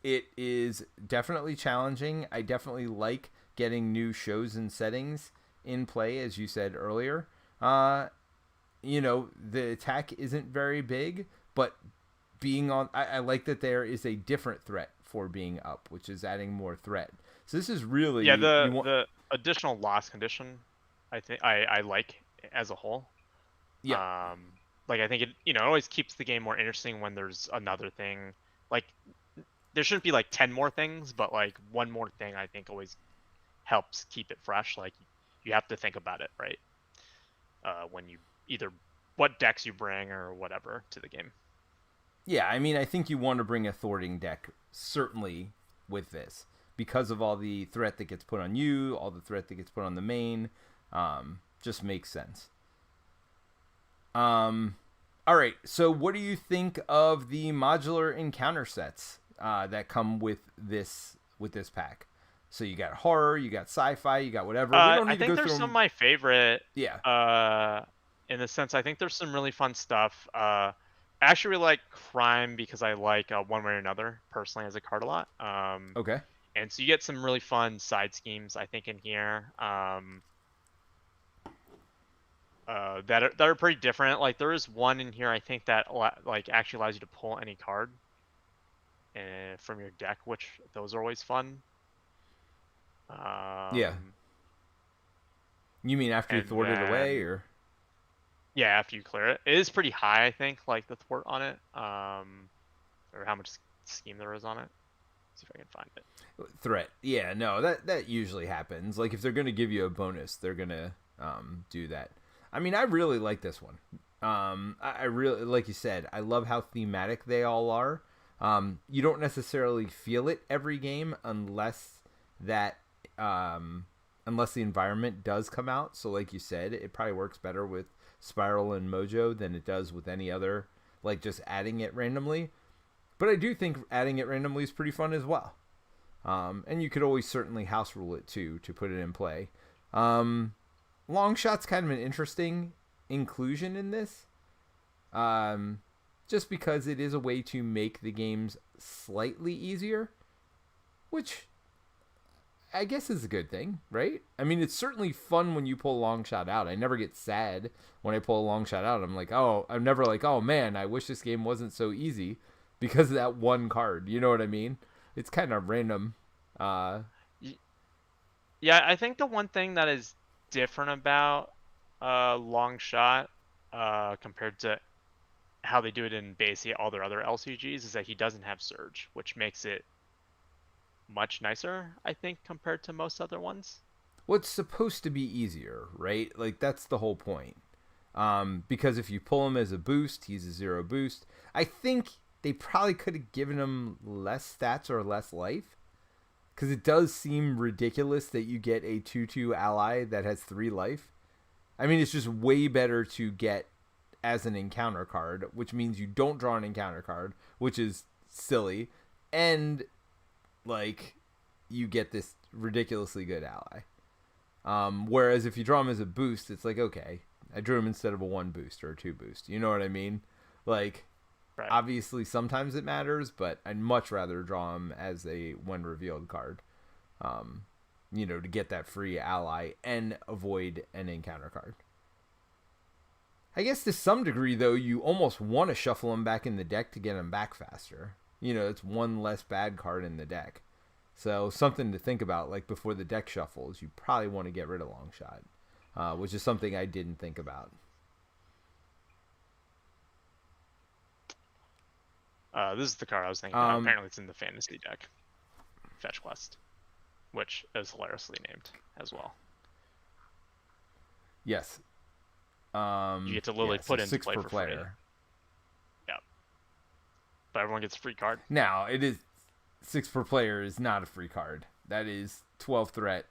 Speaker 1: It is definitely challenging. I definitely like getting new shows and settings in play, as you said earlier. You know, the attack isn't very big, but being on, I like that there is a different threat for being up, which is adding more threat. So this is really
Speaker 2: the additional loss condition. I think I like as a whole.
Speaker 1: Yeah.
Speaker 2: Like I think it always keeps the game more interesting when there's another thing. Like there shouldn't be like 10 more things, but like one more thing I think always helps keep it fresh. Like you have to think about it, right? When you either what decks you bring or whatever to the game.
Speaker 1: Yeah, I mean, I think you want to bring a thwarting deck, certainly, with this. Because of all the threat that gets put on you, all the threat that gets put on the main. Just makes sense. All right, so what do you think of the modular encounter sets that come with this pack? So you got horror, you got sci-fi, you got whatever. We don't need
Speaker 2: I think there's some of my favorite.
Speaker 1: Yeah.
Speaker 2: In the sense, I think there's some really fun stuff. I actually really like crime because I like One Way or Another personally as a card a lot.
Speaker 1: Okay.
Speaker 2: And so you get some really fun side schemes, I think, in here. That are pretty different. Like there is one in here I think that like actually allows you to pull any card from your deck, which those are always fun.
Speaker 1: Yeah. You mean after you thwart it away, or?
Speaker 2: Yeah, after you clear it. It is pretty high, I think, like the thwart on it, or how much scheme there is on it. Let's see if I can find it.
Speaker 1: Threat. Yeah, no, that usually happens. Like if they're gonna give you a bonus, they're gonna do that. I mean, I really like this one. I really, like you said, I love how thematic they all are. You don't necessarily feel it every game unless the environment does come out. So like you said, it probably works better with Spiral and Mojo than it does with any other, like just adding it randomly. But I do think adding it randomly is pretty fun as well. And you could always certainly house rule it too to put it in play. Long shot's kind of an interesting inclusion in this. Just because it is a way to make the games slightly easier, which I guess is a good thing, right? I mean, it's certainly fun when you pull a long shot out. I never get sad when I pull a long shot out. I'm never like, oh man, I wish this game wasn't so easy because of that one card. You know what I mean? It's kind of random.
Speaker 2: Yeah, I think the one thing that is different about Long Shot compared to how they do it in basically all their other LCGs is that he doesn't have Surge, which makes it much nicer, I think, compared to most other ones.
Speaker 1: What's supposed to be easier, right? Like that's the whole point. Because if you pull him as a boost, he's a 0 boost. I think they probably could have given him less stats or less life. Because it does seem ridiculous that you get a 2/2 ally that has 3 life. I mean, it's just way better to get as an encounter card, which means you don't draw an encounter card, which is silly. And, like, you get this ridiculously good ally. Whereas if you draw him as a boost, it's like, okay, I drew him instead of a 1 boost or a 2 boost. You know what I mean? Like,
Speaker 2: Right.
Speaker 1: obviously sometimes it matters, but I'd much rather draw him as a when revealed card. To get that free ally and avoid an encounter card. I guess to some degree, though, you almost want to shuffle him back in the deck to get him back faster. It's one less bad card in the deck. So something to think about, like before the deck shuffles, you probably want to get rid of Long Shot, which is something I didn't think about.
Speaker 2: This is the card I was thinking about. Apparently it's in the fantasy deck. Fetch Quest, which is hilariously named as well.
Speaker 1: Yes.
Speaker 2: You get to literally put in
Speaker 1: 6
Speaker 2: play
Speaker 1: per
Speaker 2: for
Speaker 1: player.
Speaker 2: free. Yeah. But everyone gets a free card.
Speaker 1: Now, it is 6 per player is not a free card. That is 12 threat.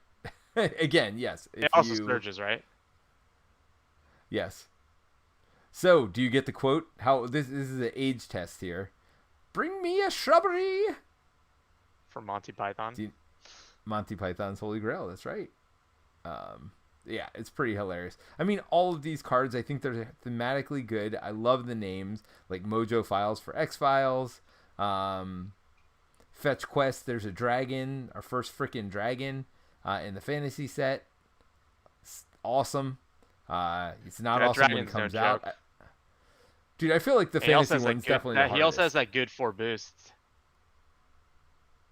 Speaker 1: Again, yes.
Speaker 2: It also surges, right?
Speaker 1: Yes. So, do you get the quote? How this is an age test here. Bring me a shrubbery.
Speaker 2: For Monty Python.
Speaker 1: Monty Python's Holy Grail. That's right. Yeah, it's pretty hilarious. I mean, all of these cards, I think they're thematically good. I love the names, like Mojo Files for X-Files. Fetch Quest, there's a dragon, our first freaking dragon in the fantasy set. It's awesome. It's not awesome when it comes out. Dude, I feel like the fantasy one's definitely the hardest.
Speaker 2: He also has that good 4 boosts.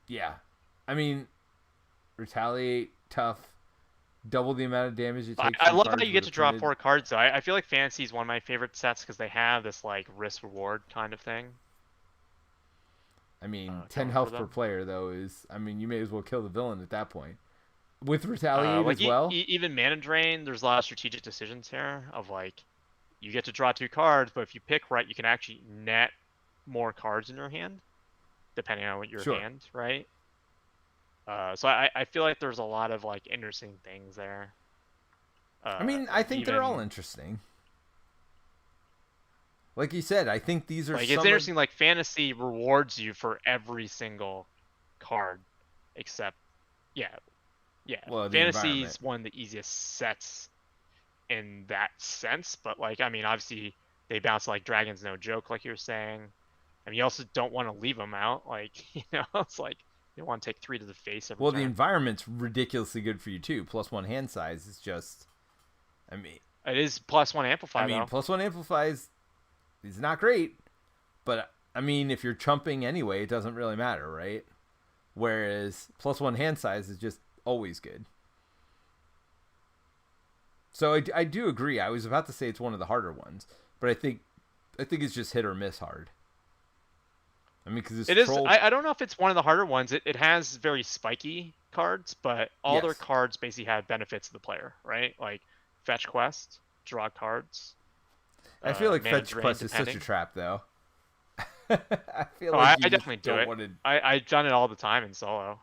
Speaker 1: Yeah. I mean, retaliate, tough, double the amount of damage it takes.
Speaker 2: I love how you get to draw 4 cards, though. I feel like fantasy is one of my favorite sets because they have this, like, risk-reward kind of thing.
Speaker 1: I mean, 10 health per player, though, is... I mean, you may as well kill the villain at that point. With retaliate as well?
Speaker 2: Even Mana Drain, there's a lot of strategic decisions here of, like, you get to draw 2 cards, but if you pick right, you can actually net more cards in your hand, depending on what your hand, right? So I feel like there's a lot of, like, interesting things there.
Speaker 1: I mean, I think they're all interesting. Like you said, I think these are
Speaker 2: like, it's interesting, like, fantasy rewards you for every single card, except, well, fantasy is one of the easiest sets in that sense, but, like, I mean, obviously, they bounce, like, Dragon's no joke, like you were saying. I mean, you also don't want to leave them out, like, it's like, you don't want to take 3 to the face every turn.
Speaker 1: The environment's ridiculously good for you, too. +1 hand size is just, I mean...
Speaker 2: It is +1 amplify,
Speaker 1: I mean, +1 amplifies is not great, but, I mean, if you're chumping anyway, it doesn't really matter, right? Whereas +1 hand size is just always good. So I do agree. I was about to say it's one of the harder ones, but I think it's just hit or miss hard. I mean, because
Speaker 2: it is. I don't know if it's one of the harder ones. It has very spiky cards, but all their cards basically have benefits to the player, right? Like Fetch Quest, draw cards.
Speaker 1: I feel like Fetch Quest is such a trap, though. I feel like
Speaker 2: I definitely do it. I've done it all the time in solo.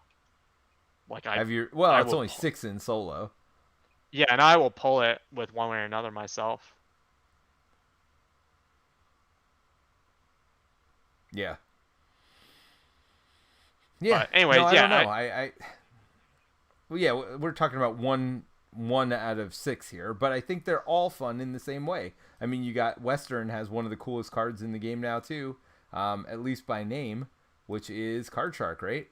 Speaker 2: Like
Speaker 1: it's only 6 in solo.
Speaker 2: Yeah, and I will pull it with one way or another myself.
Speaker 1: Yeah. Yeah.
Speaker 2: But anyways,
Speaker 1: I don't know. Well, yeah, we're talking about one out of 6 here, but I think they're all fun in the same way. I mean, you got Western has one of the coolest cards in the game now too, at least by name, which is Card Shark, right?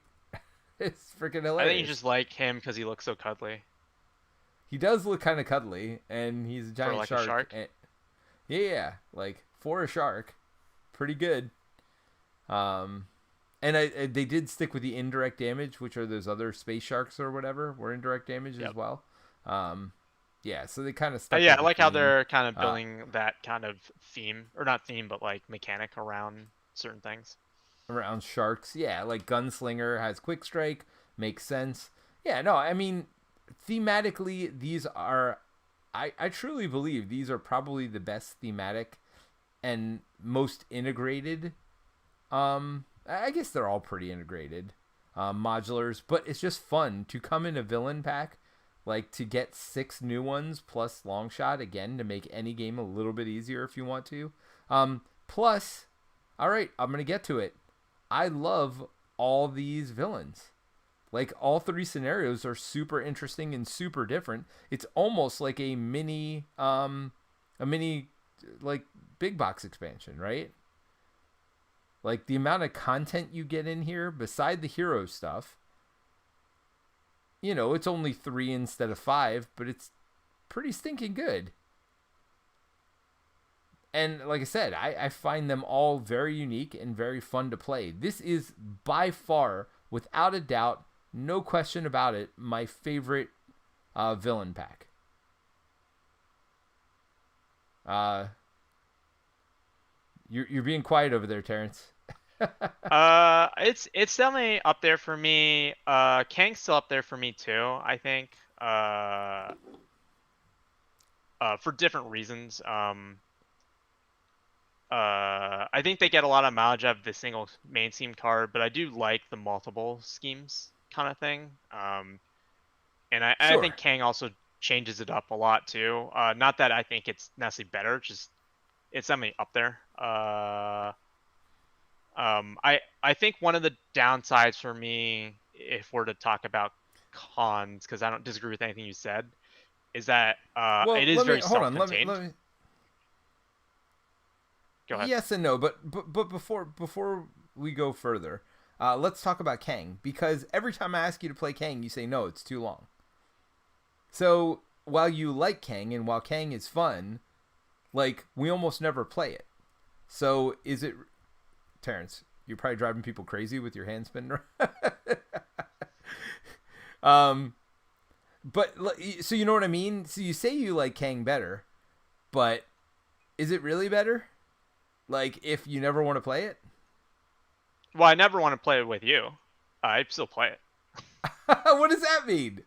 Speaker 1: It's freaking hilarious.
Speaker 2: I think you just like him because he looks so cuddly.
Speaker 1: He does look kind of cuddly, and he's a giant shark.
Speaker 2: A shark?
Speaker 1: Yeah, like for a shark, pretty good. And they did stick with the indirect damage, which are those other space sharks or whatever, were indirect damage as
Speaker 2: Yep.
Speaker 1: well. Um, yeah, so they kind of stuck
Speaker 2: Yeah,
Speaker 1: with
Speaker 2: I
Speaker 1: the
Speaker 2: like how
Speaker 1: theme.
Speaker 2: they're kind of
Speaker 1: Uh,
Speaker 2: building that kind of theme, or not theme, but like mechanic around certain things.
Speaker 1: Around sharks, yeah, like Gunslinger has quick strike, makes sense. Yeah, no, I mean, thematically, these are, I truly believe these are probably the best thematic and most integrated. I guess they're all pretty integrated, modulars, but it's just fun to come in a villain pack, like to get 6 new ones plus long shot again to make any game a little bit easier if you want to. Plus, all right, I'm gonna get to it. I love all these villains. Like all 3 scenarios are super interesting and super different. It's almost like a mini like big box expansion, right? Like the amount of content you get in here beside the hero stuff, it's only 3 instead of 5, but it's pretty stinking good. And like I said, I find them all very unique and very fun to play. This is by far, without a doubt, no question about it, my favorite villain pack. You're being quiet over there, Terrence.
Speaker 2: It's definitely up there for me. Kang's still up there for me too, I think. For different reasons. I think they get a lot of mileage out of the single main scheme card, but I do like the multiple schemes kind of thing. And I think
Speaker 1: Sure.
Speaker 2: Kang also changes it up a lot too. Not that I think it's necessarily better, just it's definitely up there. I think one of the downsides for me, if we're to talk about cons, because I don't disagree with anything you said, is that
Speaker 1: Well,
Speaker 2: it is
Speaker 1: let me
Speaker 2: very
Speaker 1: hold on.
Speaker 2: self-contained.
Speaker 1: Let me.
Speaker 2: Go ahead.
Speaker 1: Yes and no, but before we go further, let's talk about Kang, because every time I ask you to play Kang, you say no, it's too long. So while you like Kang and while Kang is fun, like we almost never play it. So is it, Terrence? You're probably driving people crazy with your hand spinner. um, but so you know what I mean. So you say you like Kang better, but is it really better? Like if you never want to play it?
Speaker 2: Well, I never want to play it with you. I still play it.
Speaker 1: What does that mean?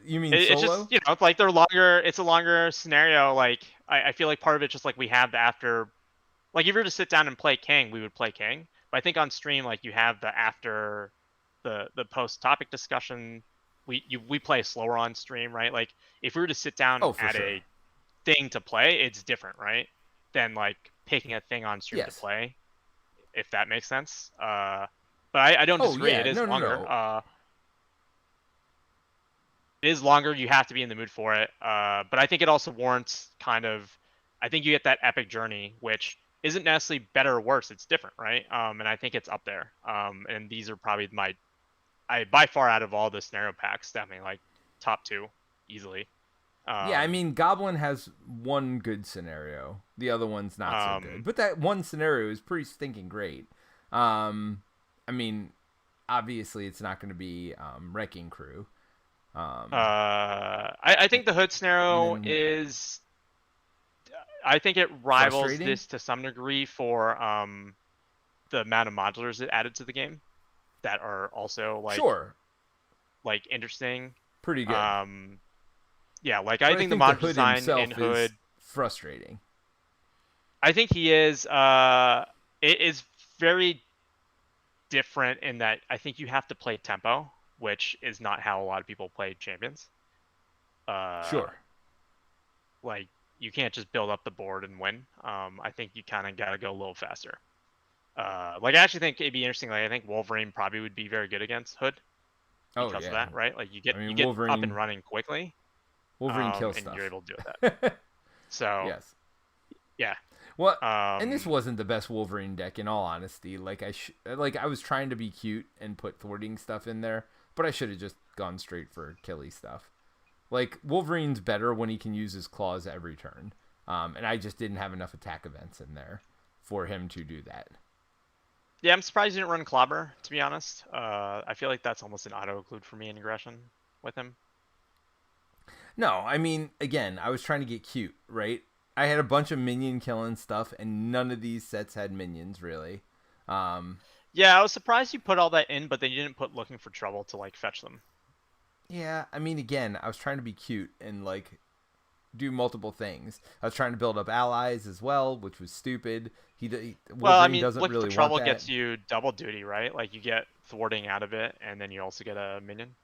Speaker 1: You mean
Speaker 2: It's
Speaker 1: solo?
Speaker 2: just, it's like they're longer. It's a longer scenario. Like I feel like part of it just like we have the after. Like if you were to sit down and play Kang, we would play Kang. But I think on stream, like you have the after, the post topic discussion. We play slower on stream, right? Like if we were to sit down
Speaker 1: Oh, for
Speaker 2: at
Speaker 1: sure.
Speaker 2: a thing to play, it's different, right? Than like picking a thing on stream to
Speaker 1: Yes.
Speaker 2: play, if that makes sense. But I don't
Speaker 1: Oh
Speaker 2: disagree.
Speaker 1: yeah.
Speaker 2: It is
Speaker 1: No, no,
Speaker 2: longer.
Speaker 1: no.
Speaker 2: It is longer. You have to be in the mood for it. But I think it also warrants kind of. I think you get that epic journey, which isn't necessarily better or worse. It's different, right? And I think it's up there. And these are probably I by far out of all the scenario packs, definitely like top 2 easily.
Speaker 1: Yeah, I
Speaker 2: Um,
Speaker 1: mean, Goblin has one good scenario. The other one's not so good.
Speaker 2: um,
Speaker 1: But that one scenario is pretty stinking great. I mean, obviously, it's not going to be Wrecking Crew.
Speaker 2: I think the hood
Speaker 1: And
Speaker 2: scenario
Speaker 1: then
Speaker 2: is. I think it rivals
Speaker 1: frustrating.
Speaker 2: this to some degree for the amount of modulars it added to the game that are also
Speaker 1: Sure,
Speaker 2: like interesting.
Speaker 1: pretty good.
Speaker 2: Um, yeah, like I
Speaker 1: But I
Speaker 2: think the
Speaker 1: think the
Speaker 2: modular
Speaker 1: Hood
Speaker 2: design in
Speaker 1: himself
Speaker 2: Hood,
Speaker 1: is frustrating.
Speaker 2: I think he is. It is very different in that I think you have to play tempo, which is not how a lot of people play champions. Uh,
Speaker 1: Sure.
Speaker 2: like you can't just build up the board and win. I think you kind of gotta go a little faster. Like I actually think it'd be interesting. Like I think Wolverine probably would be very good against Hood
Speaker 1: Oh
Speaker 2: because of
Speaker 1: yeah.
Speaker 2: that, right? Like
Speaker 1: I
Speaker 2: you
Speaker 1: mean,
Speaker 2: get up and
Speaker 1: Wolverine.
Speaker 2: running quickly,
Speaker 1: Wolverine kills
Speaker 2: and you're
Speaker 1: stuff.
Speaker 2: able to do that. So
Speaker 1: Yes.
Speaker 2: yeah,
Speaker 1: Well, and this
Speaker 2: um,
Speaker 1: wasn't the best Wolverine deck in all honesty. Like I was trying to be cute and put thwarting stuff in there, but I should have just gone straight for killy stuff. Like Wolverine's better when he can use his claws every turn, and I just didn't have enough attack events in there for him to do that.
Speaker 2: Yeah, I'm surprised you didn't run Clobber, to be honest. I feel like that's almost an auto-include for me in aggression with him.
Speaker 1: No, I mean, again, I was trying to get cute, right? I had a bunch of minion killing stuff, and none of these sets had minions really. Um,
Speaker 2: Yeah, I was surprised you put all that in, but then you didn't put looking for trouble to like fetch them.
Speaker 1: yeah, I mean, again, I was trying to be cute and like do multiple things. I was trying to build up allies as well, which was stupid.
Speaker 2: Well, I
Speaker 1: Wolverine
Speaker 2: mean,
Speaker 1: doesn't
Speaker 2: looking for
Speaker 1: really want
Speaker 2: trouble
Speaker 1: that.
Speaker 2: gets you double duty, right? Like you get thwarting out of it, and then you also get a minion.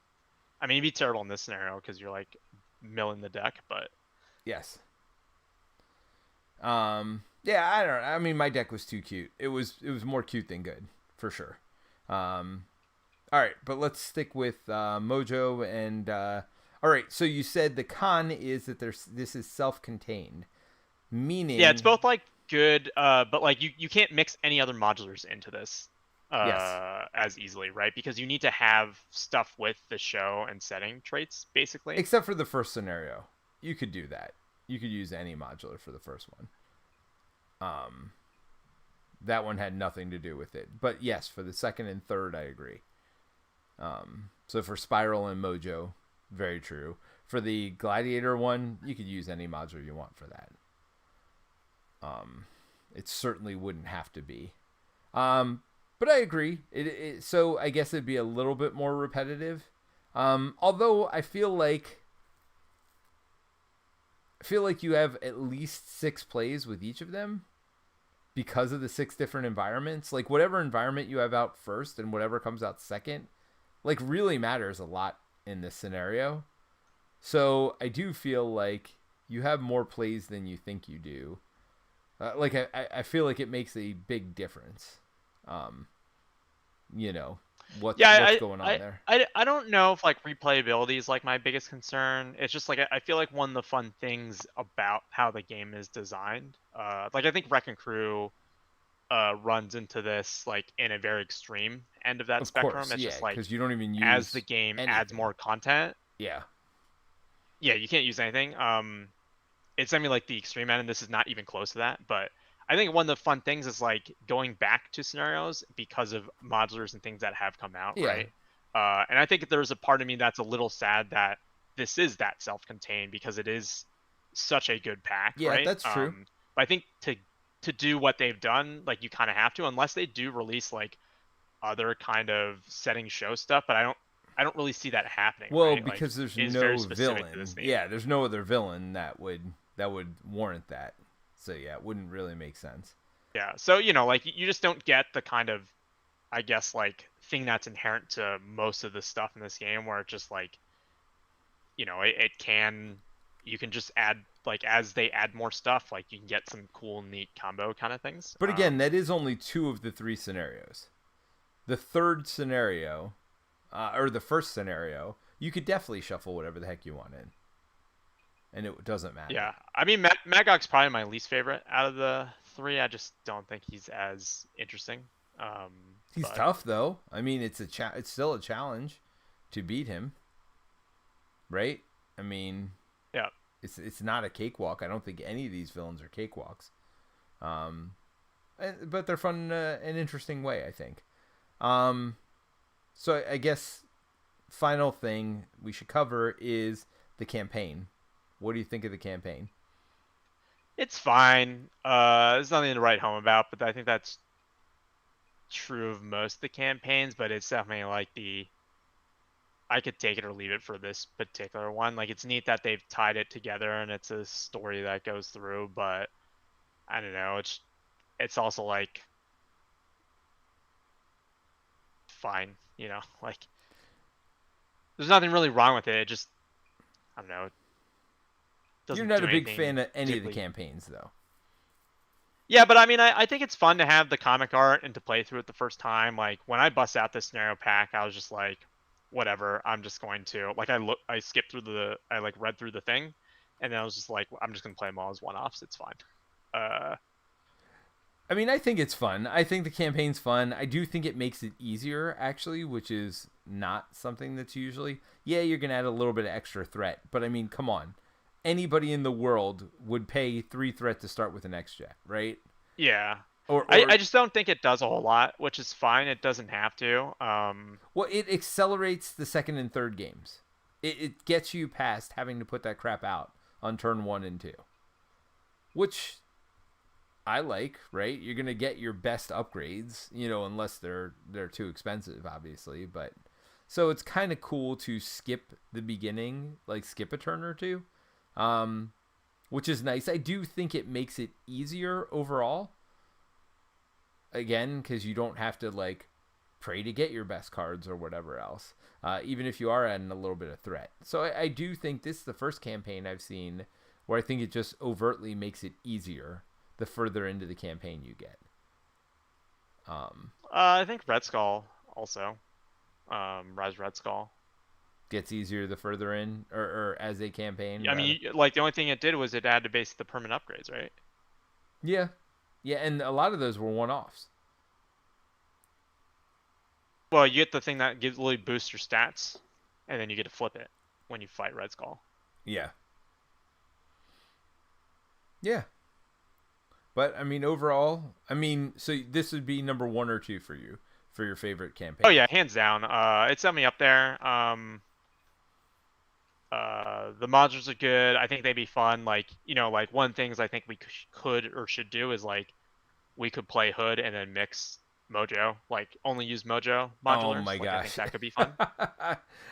Speaker 2: I mean, you'd be terrible in this scenario because you're like milling the deck, but
Speaker 1: Yes. Yeah, I don't know. I mean, my deck was too cute. It was more cute than good, for sure. Um, all right, but let's stick with Mojo and all right, so you said the con is that this is self-contained,
Speaker 2: yeah, it's
Speaker 1: meaning
Speaker 2: both like good, but like you can't mix any other modulars into this
Speaker 1: yes,
Speaker 2: as easily, right? Because you need to have stuff with the show and setting traits, basically.
Speaker 1: except for the first scenario. You could do that. You could use any modular for the first one. Um that one had nothing to do with it. But yes, for the second and third I agree. So for Spiral and Mojo, very true. For the Gladiator one, you could use any module you want for that. It certainly wouldn't have to be. But I agree. So I guess it'd be a little bit more repetitive. Although I feel like you have at least 6 plays with each of them because of the 6 different environments. Like whatever environment you have out first and whatever comes out second, like really matters a lot in this scenario. So I do feel like you have more plays than you think you do. I feel like it makes a big difference. Um, you know
Speaker 2: Yeah,
Speaker 1: what's going on there.
Speaker 2: I don't know if like replayability is like my biggest concern. It's just like I feel like one of the fun things about how the game is designed. Like I think Wreck and Crew runs into this like in a very extreme end of that
Speaker 1: Of
Speaker 2: spectrum.
Speaker 1: course,
Speaker 2: It's
Speaker 1: yeah,
Speaker 2: just like
Speaker 1: because you don't even
Speaker 2: as the
Speaker 1: use
Speaker 2: game adds
Speaker 1: anything.
Speaker 2: more content,
Speaker 1: Yeah,
Speaker 2: yeah, you can't use anything. It's something like the extreme end, and this is not even close to that. But I think one of the fun things is like going back to scenarios because of modulars and things that have come out,
Speaker 1: yeah,
Speaker 2: right? And I think there's a part of me that's a little sad that this is that self-contained because it is such a good pack,
Speaker 1: yeah.
Speaker 2: right?
Speaker 1: That's true.
Speaker 2: But I think to do what they've done, like you kind of have to, unless they do release like other kind of setting show stuff. But I don't really see that happening,
Speaker 1: Well,
Speaker 2: right? Like
Speaker 1: because there's
Speaker 2: it is very
Speaker 1: no
Speaker 2: specific to this
Speaker 1: villain.
Speaker 2: theme.
Speaker 1: Yeah, there's no other villain that would warrant that. So yeah, it wouldn't really make sense.
Speaker 2: Yeah. So, like you just don't get the kind of, I guess, like thing that's inherent to most of the stuff in this game where it just like, you can just add, like, as they add more stuff, like you can get some cool, neat combo kind of things.
Speaker 1: But again, that is only 2 of the 3 scenarios. The third scenario, or the first scenario, you could definitely shuffle whatever the heck you want in, and it doesn't matter.
Speaker 2: Yeah. I mean, Magog's probably my least favorite out of the 3. I just don't think he's as interesting. Um,
Speaker 1: He's
Speaker 2: but
Speaker 1: tough though. I mean, it's still a challenge to beat him, right? I mean,
Speaker 2: yeah.
Speaker 1: it's not a cakewalk. I don't think any of these villains are cakewalks. But they're fun in an interesting way, I think. So I guess final thing we should cover is the campaign. What do you think of the campaign?
Speaker 2: It's fine. There's nothing to write home about, but I think that's true of most of the campaigns, but it's definitely like I could take it or leave it for this particular one. Like it's neat that they've tied it together and it's a story that goes through, but I don't know, it's also like fine, like there's nothing really wrong with it. It just I don't know, it
Speaker 1: You're
Speaker 2: doesn't
Speaker 1: not
Speaker 2: do
Speaker 1: a big fan
Speaker 2: anything
Speaker 1: of any of the
Speaker 2: particularly.
Speaker 1: campaigns, though.
Speaker 2: Yeah, but I mean, I think it's fun to have the comic art and to play through it the first time. Like when I bust out this scenario pack, I was just like, whatever. I'm just going to like I skipped through I like read through the thing, and then I was just like, I'm just gonna play them all as one-offs. It's fine. Uh,
Speaker 1: I mean, I think it's fun. I think the campaign's fun. I do think it makes it easier, actually, which is not something that's usually. Yeah, you're gonna add a little bit of extra threat, but I mean, come on. Anybody in the world would pay 3 threat to start with an X-Jet, right?
Speaker 2: yeah. I just don't think it does a whole lot, which is fine. It doesn't have to.
Speaker 1: Well, it accelerates the second and third games. It gets you past having to put that crap out on turn 1 and 2, which I like. Right, you're gonna get your best upgrades, unless they're too expensive, obviously. But so it's kind of cool to skip the beginning, like skip a turn or two, which is nice. I do think it makes it easier overall. Again, because you don't have to like pray to get your best cards or whatever else, even if you are adding a little bit of threat. So I do think this is the first campaign I've seen where I think it just overtly makes it easier the further into the campaign you get.
Speaker 2: I think Red Skull also, Rise Red Skull
Speaker 1: Gets easier the further in, or as a campaign.
Speaker 2: I mean, like the only thing it did was it added base the permanent upgrades, right?
Speaker 1: Yeah, and a lot of those were one-offs.
Speaker 2: Well, you get the thing that gives literally boosts your stats, and then you get to flip it when you fight Red Skull.
Speaker 1: Yeah. Yeah. But I mean, overall, so this would be number 1 or 2 for you for your favorite campaign.
Speaker 2: Oh yeah, hands down. It's definitely up there. The modules are good. I think they'd be fun. Like, like one things I think we could or should do is like we could play Hood and then mix Mojo, like only use Mojo modulars.
Speaker 1: Oh my gosh,
Speaker 2: I think that could be fun.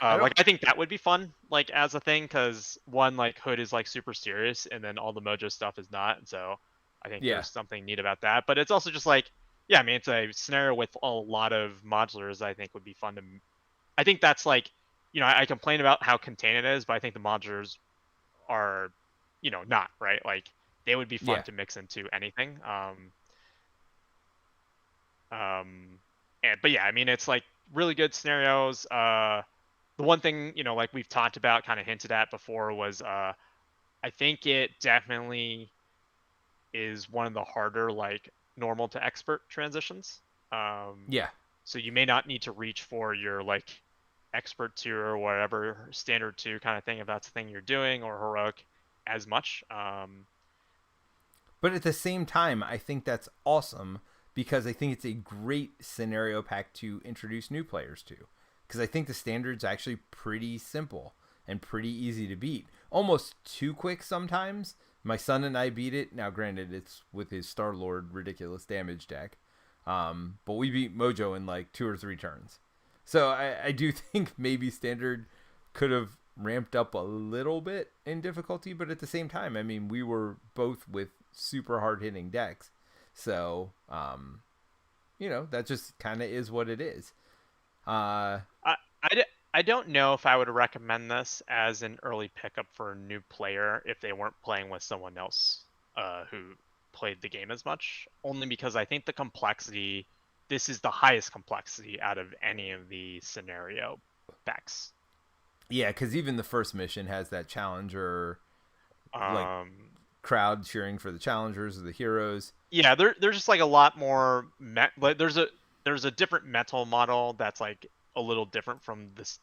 Speaker 2: I think that would be fun, like as a thing, because one, like Hood is like super serious, and then all the Mojo stuff is not. And so I think there's something neat about that. But it's also just like, yeah, I mean, it's a scenario with a lot of modulars. I think would be fun to. I think that's like, I complain about how contained it is, but I think the modulars are, not right. Like they would be fun to mix into anything. But yeah, I mean, it's like really good scenarios. The one thing, like we've talked about, kind of hinted at before, was I think it definitely is one of the harder, like normal to expert transitions. So you may not need to reach for your like expert 2 or whatever standard 2 kind of thing if that's the thing you're doing, or heroic as much.
Speaker 1: But at the same time, I think that's awesome, because I think it's a great scenario pack to introduce new players to. Because I think the standard's actually pretty simple and pretty easy to beat. Almost too quick sometimes. My son and I beat it. Now, granted, it's with his Star-Lord ridiculous damage deck. But we beat Mojo in like 2 or 3 turns. So I do think maybe standard could have ramped up a little bit in difficulty. But at the same time, I mean, we were both with super hard-hitting decks. So, that just kind of is what it is.
Speaker 2: I don't know if I would recommend this as an early pickup for a new player if they weren't playing with someone else who played the game as much. Only because I think the complexity, this is the highest complexity out of any of the scenario decks.
Speaker 1: Yeah, because even the first mission has that challenger, crowd cheering for the challengers or the heroes.
Speaker 2: Yeah, there's just like a lot more. There's a different metal model that's like a little different from this,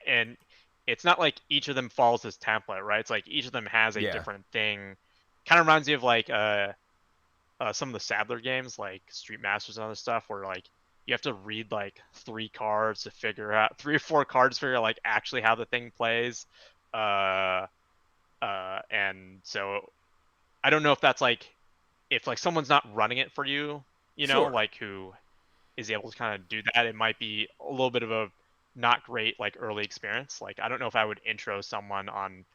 Speaker 2: and it's not like each of them follows this template, right? It's like each of them has a different thing. Kind of reminds me of like some of the Sadler games, like Street Masters and other stuff, where like you have to read like 3 cards to figure out 3 or 4 cards to figure out like actually how the thing plays. And so I don't know if that's like, if like someone's not running it for you, like who is able to kind of do that, it might be a little bit of a not great like early experience. Like I don't know if I would intro someone on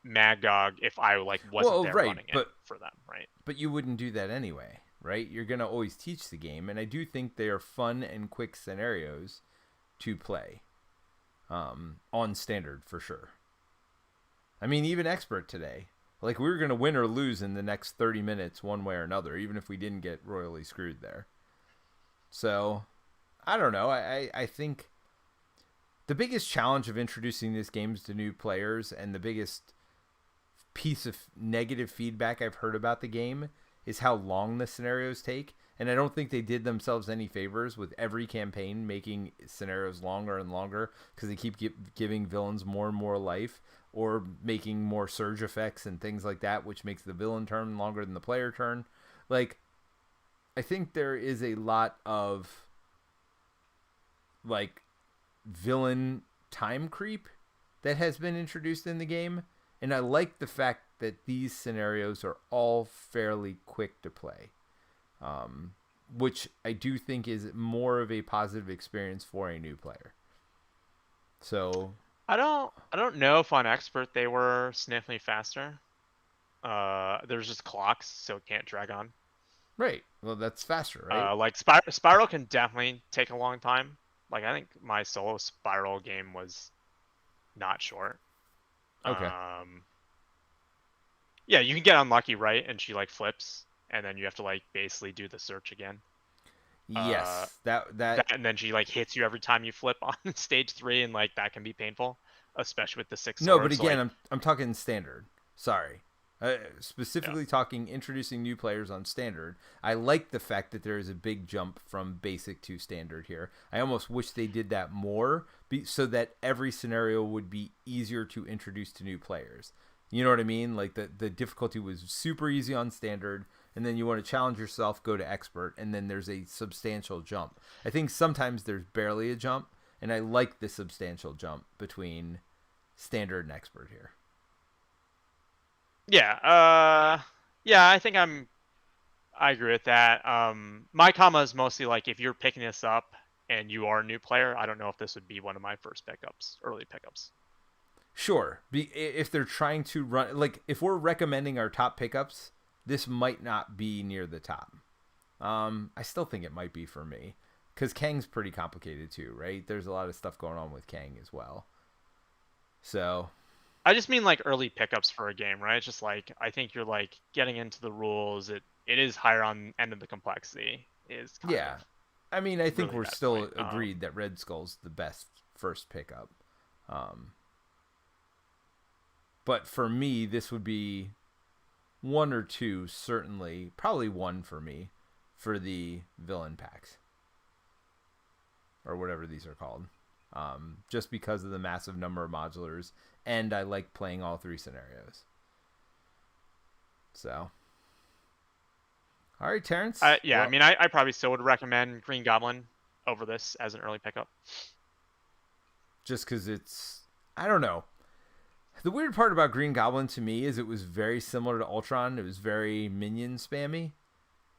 Speaker 2: Magog if I like wasn't running it for them, right?
Speaker 1: But you wouldn't do that anyway, right? You're gonna always teach the game, and I do think they are fun and quick scenarios to play on standard for sure. I mean, even expert today. Like, we were going to win or lose in the next 30 minutes one way or another, even if we didn't get royally screwed there. So, I don't know. I think the biggest challenge of introducing these games to new players, and the biggest piece of negative feedback I've heard about the game, is how long the scenarios take. And I don't think they did themselves any favors with every campaign making scenarios longer and longer, because they keep giving villains more and more life, or making more surge effects and things like that, which makes the villain turn longer than the player turn. Like, I think there is a lot of like villain time creep that has been introduced in the game, and I like the fact that these scenarios are all fairly quick to play, which I do think is more of a positive experience for a new player. So
Speaker 2: I don't know if on expert they were significantly faster. There's just clocks, so it can't drag on.
Speaker 1: right, well that's faster, right?
Speaker 2: Like Spiral can definitely take a long time. Like I think my solo Spiral game was not short.
Speaker 1: Okay.
Speaker 2: Um, yeah, you can get unlucky, right? And she like flips, and then you have to like basically do the search again. Uh,
Speaker 1: Yes, that
Speaker 2: and then she like hits you every time you flip on stage 3, and like that can be painful, especially with the 6
Speaker 1: no, but
Speaker 2: swords.
Speaker 1: again,
Speaker 2: Like,
Speaker 1: I'm talking standard. Sorry.
Speaker 2: yeah,
Speaker 1: Specifically talking introducing new players on standard. I like the fact that there is a big jump from basic to standard here. I almost wish they did that more so that every scenario would be easier to introduce to new players. You know what I mean? Like the difficulty was super easy on standard, and then you want to challenge yourself, go to expert, and then there's a substantial jump. I think sometimes there's barely a jump, and I like the substantial jump between standard and expert here.
Speaker 2: yeah, yeah. I agree with that. My comma is mostly like if you're picking this up and you are a new player, I don't know if this would be one of my first pickups, early pickups.
Speaker 1: Sure. If they're trying to run, like, if we're recommending our top pickups, this might not be near the top. I still think it might be for me. Because Kang's pretty complicated too, right? There's a lot of stuff going on with Kang as well. So,
Speaker 2: I just mean like early pickups for a game, right? It's just like I think you're like getting into the rules. It is higher on end of the complexity. Is kind
Speaker 1: yeah.
Speaker 2: of
Speaker 1: I mean, I think
Speaker 2: really
Speaker 1: we're
Speaker 2: that
Speaker 1: still
Speaker 2: point.
Speaker 1: agreed that Red Skull's the best first pickup. But for me, this would be one or two, certainly. Probably one for me for the villain packs. Or whatever these are called. Just because of the massive number of modulars, and I like playing all 3 scenarios. So, all right, Terrence.
Speaker 2: Yeah,
Speaker 1: Well,
Speaker 2: I mean, I probably still would recommend Green Goblin over this as an early pickup.
Speaker 1: just because it's, I don't know. The weird part about Green Goblin to me is it was very similar to Ultron. It was very minion spammy.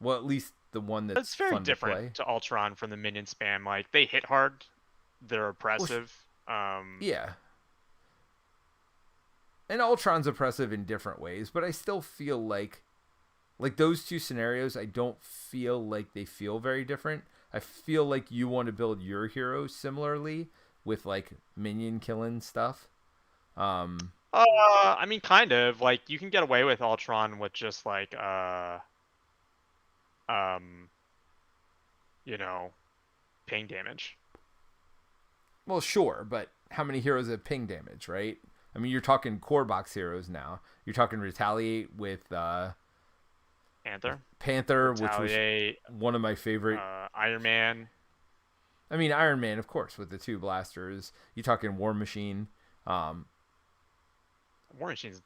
Speaker 1: Well, at least the one that's
Speaker 2: It's very
Speaker 1: fun to play.
Speaker 2: different to Ultron from the minion spam. Like they hit hard, they're
Speaker 1: Well,
Speaker 2: oppressive.
Speaker 1: yeah. And Ultron's oppressive in different ways, but I still feel like those 2 scenarios, I don't feel like they feel very different. I feel like you want to build your hero similarly with like minion killing stuff.
Speaker 2: I mean, kind of like you can get away with Ultron with just like um, you know, ping damage.
Speaker 1: Well, sure, but how many heroes have ping damage, right? I mean, you're talking core box heroes now. You're talking Retaliate with
Speaker 2: Panther,
Speaker 1: which was
Speaker 2: Retaliate,
Speaker 1: one of my favorite.
Speaker 2: Iron Man.
Speaker 1: I mean, Iron Man, of course, with the 2 blasters. You're talking War Machine.
Speaker 2: War Machine's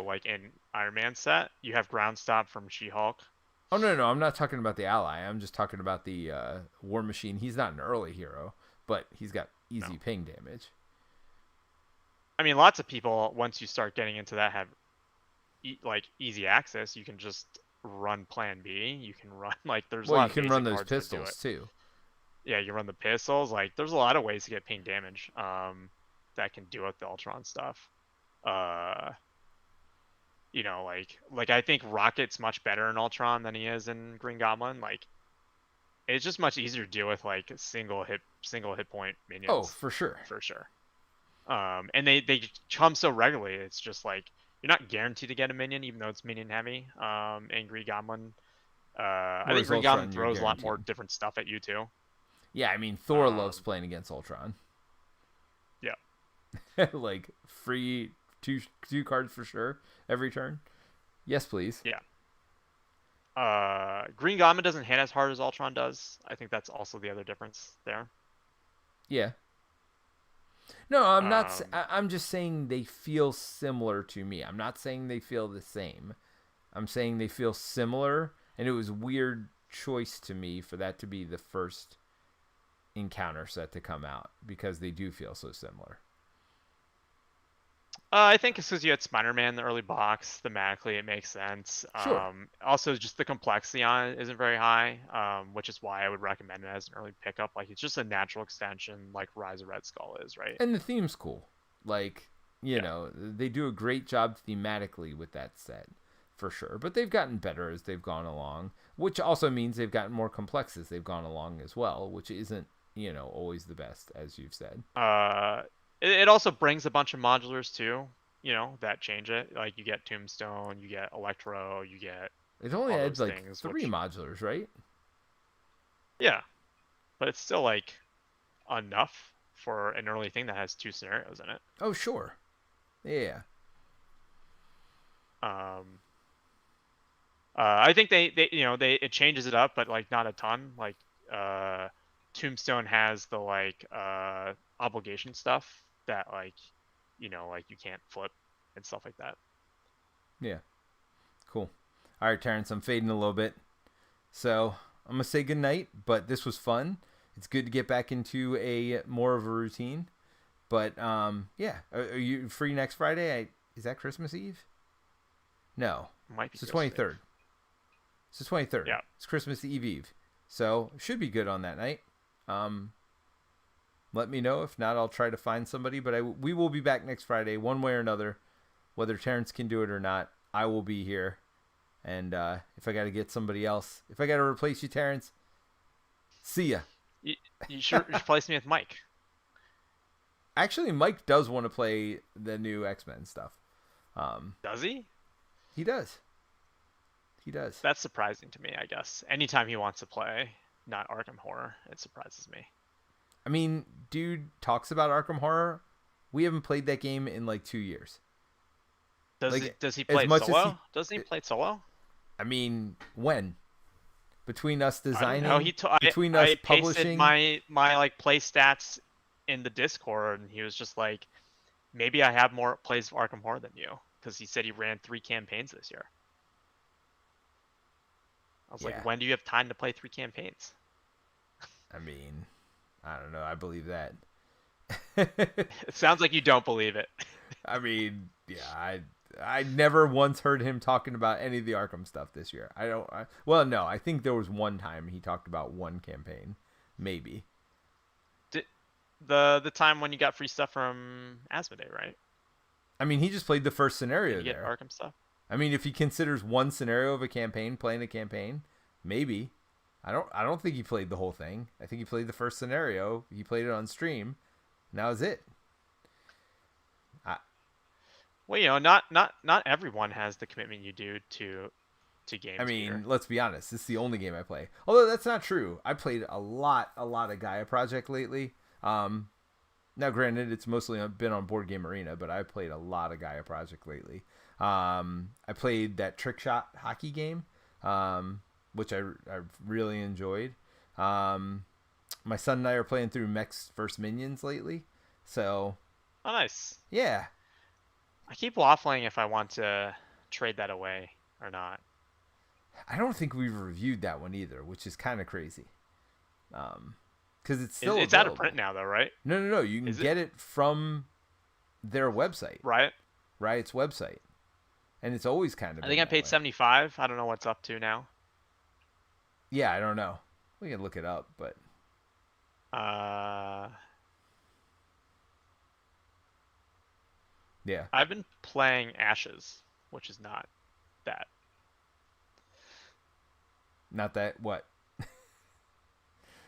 Speaker 2: like in Iron Man set, you have Ground Stop from She-Hulk.
Speaker 1: Oh, no, I'm not talking about the ally. I'm just talking about the War Machine. He's not an early hero, but he's got easy ping damage.
Speaker 2: I mean, lots of people, once you start getting into that, have like easy access. You can just run Plan B. You can run like there's a lot
Speaker 1: you
Speaker 2: of
Speaker 1: can run
Speaker 2: basic
Speaker 1: those
Speaker 2: cards that do
Speaker 1: pistols
Speaker 2: it.
Speaker 1: too.
Speaker 2: Yeah, you run the pistols. Like there's a lot of ways to get ping damage. That can do with the Ultron stuff. You know, like I think Rocket's much better in Ultron than he is in Green Goblin. Like it's just much easier to deal with like single hit point minions.
Speaker 1: Oh, for sure.
Speaker 2: For sure. And they come so regularly. It's just like you're not guaranteed to get a minion, even though it's minion heavy. And Green Goblin, I think Green Goblin throws a lot more different stuff at you too.
Speaker 1: Yeah, I mean Thor loves playing against Ultron.
Speaker 2: Yeah.
Speaker 1: Like free two cards for sure every turn. Yes, please.
Speaker 2: Yeah. Green Goblin doesn't hit as hard as Ultron does. I think that's also the other difference there.
Speaker 1: Yeah. No, I'm not. I'm just saying they feel similar to me. I'm not saying they feel the same. I'm saying they feel similar, and it was weird choice to me for that to be the first encounter set to come out because they do feel so similar.
Speaker 2: I think it's because you had Spider-Man in the early box. Thematically, it makes sense.
Speaker 1: Sure.
Speaker 2: Also, just the complexity on it isn't very high, which is why I would recommend it as an early pickup. Like, it's just a natural extension, like Rise of Red Skull is, right?
Speaker 1: And the theme's cool. Like, they do a great job thematically with that set, for sure. But they've gotten better as they've gone along, which also means they've gotten more complex as they've gone along as well, which isn't, always the best, as you've said.
Speaker 2: It also brings a bunch of modulars too, that change it. Like you get Tombstone, you get Electro, you get
Speaker 1: It only
Speaker 2: all
Speaker 1: had
Speaker 2: those
Speaker 1: like
Speaker 2: things,
Speaker 1: three modulars, right?
Speaker 2: Yeah, but it's still like enough for an early thing that has 2 scenarios in it.
Speaker 1: Oh, sure. Yeah.
Speaker 2: I think they it changes it up, but like not a ton. Like Tombstone has the like obligation stuff that like like you can't flip and stuff like that.
Speaker 1: Yeah. Cool. All right, Terence, I'm fading a little bit. So I'm going to say goodnight, but this was fun. It's good to get back into more of a routine. But, yeah. Are you free next Friday? Is that Christmas Eve? No.
Speaker 2: Might be
Speaker 1: it's the 23rd. It's the 23rd.
Speaker 2: Yeah.
Speaker 1: It's Christmas Eve. So should be good on that night. Let me know. If not, I'll try to find somebody. But we will be back next Friday, one way or another. Whether Terence can do it or not, I will be here. And if I got to get somebody else, if I got to replace you, Terence, see ya.
Speaker 2: You should replace me with Mike.
Speaker 1: Actually, Mike does want to play the new X-Men stuff.
Speaker 2: Does he?
Speaker 1: He does. He does.
Speaker 2: That's surprising to me, I guess. Anytime he wants to play, not Arkham Horror, it surprises me.
Speaker 1: I mean, dude talks about Arkham Horror. We haven't played that game in like 2 years.
Speaker 2: Does he play solo? Doesn't he play solo?
Speaker 1: I mean, when? Between us designing,
Speaker 2: between us publishing, my like play stats in the Discord, and he was just like, maybe I have more plays of Arkham Horror than you, because he said he ran 3 campaigns this year. I was like, when do you have time to play 3 campaigns?
Speaker 1: I mean, I don't know. I believe that.
Speaker 2: It sounds like you don't believe it.
Speaker 1: I mean, yeah, I never once heard him talking about any of the Arkham stuff this year. Well, no, I think there was one time he talked about one campaign, maybe.
Speaker 2: The time when you got free stuff from Asmodee, right?
Speaker 1: I mean, he just played the first scenario
Speaker 2: Did you
Speaker 1: there.
Speaker 2: get Arkham stuff?
Speaker 1: I mean, if he considers one scenario of a campaign, playing a campaign, maybe. I don't think he played the whole thing. I think he played the first scenario. He played it on stream. And that was it.
Speaker 2: Well, not everyone has the commitment you do to games.
Speaker 1: I mean,
Speaker 2: Peter.
Speaker 1: Let's be honest. This is the only game I play. Although that's not true. I played a lot of Gaia Project lately. Now, granted, it's mostly been on Board Game Arena, but I played a lot of Gaia Project lately. I played that Trick Shot hockey game, which I really enjoyed. My son and I are playing through Mechs vs. Minions lately. So.
Speaker 2: Oh, nice.
Speaker 1: Yeah.
Speaker 2: I keep waffling if I want to trade that away or not.
Speaker 1: I don't think we've reviewed that one either, which is kind of crazy. Because it's still
Speaker 2: it's out of print now, though, right?
Speaker 1: No. You can get it from their website. Riot's website. And it's always kind of.
Speaker 2: I think I paid $75. I don't know what's up to now.
Speaker 1: Yeah, I don't know. We can look it up, but. Yeah.
Speaker 2: I've been playing Ashes, which is not that.
Speaker 1: Not that what?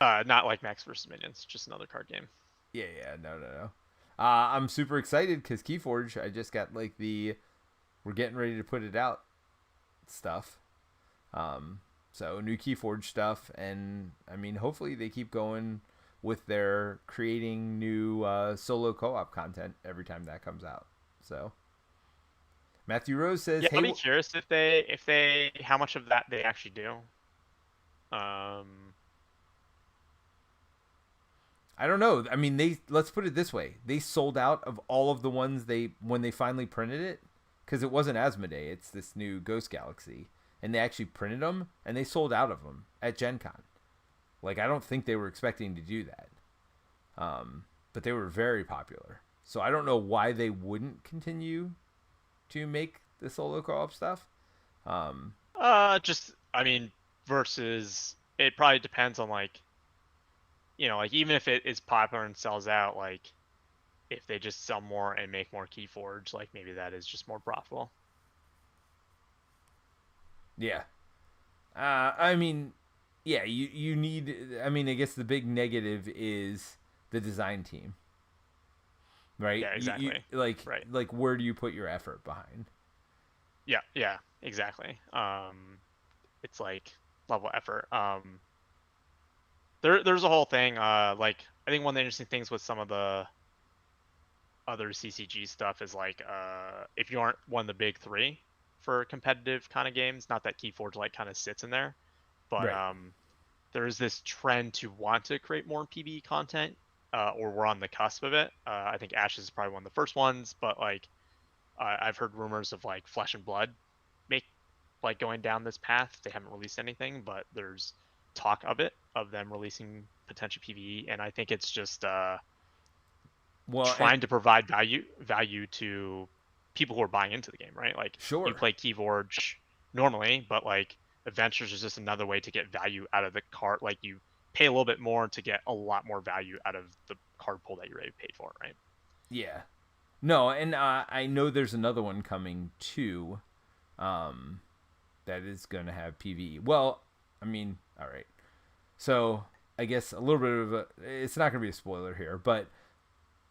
Speaker 2: Not like Mechs vs. Minions, just another card game.
Speaker 1: Yeah, no. I'm super excited because Keyforge, I just got like we're getting ready to put it out stuff. So new Keyforge stuff, and I mean, hopefully they keep going with their creating new solo co-op content every time that comes out. So Matthew Rose says,
Speaker 2: "Yeah, I'll be curious if they how much of that they actually do."
Speaker 1: I don't know. I mean, let's put it this way: they sold out of all of the ones when they finally printed it, because it wasn't Asmodee. It's this new Ghost Galaxy, and they actually printed them, and they sold out of them at Gen Con. Like, I don't think they were expecting to do that. But they were very popular. So I don't know why they wouldn't continue to make the solo co-op stuff.
Speaker 2: I mean, versus it probably depends on like, like even if it is popular and sells out, like if they just sell more and make more Keyforge, like maybe that is just more profitable.
Speaker 1: Yeah. I mean, yeah, you need. I mean, I guess the big negative is the design team, right?
Speaker 2: Yeah, exactly.
Speaker 1: Like where do you put your effort behind?
Speaker 2: Yeah, exactly. It's like level effort. There's a whole thing. Like I think one of the interesting things with some of the other CCG stuff is like, if you aren't one of the big three for competitive kind of games, not that Keyforge like kind of sits in there, but
Speaker 1: Right.
Speaker 2: there's this trend to want to create more PvE content, or we're on the cusp of it. I think Ashes is probably one of the first ones, but like I've heard rumors of like Flesh and Blood make like going down this path. They haven't released anything, but there's talk of them releasing potential PvE, and I think it's just
Speaker 1: Well, and
Speaker 2: trying to provide value to people who are buying into the game, right? Like you
Speaker 1: sure.
Speaker 2: play Keyforge normally, but like Adventures is just another way to get value out of the card. Like you pay a little bit more to get a lot more value out of the card pool that you already paid for, right?
Speaker 1: Yeah. No, and I know there's another one coming too, um, that is going to have PvE. Well, I mean, all right. So I guess a little bit of a. It's not going to be a spoiler here, but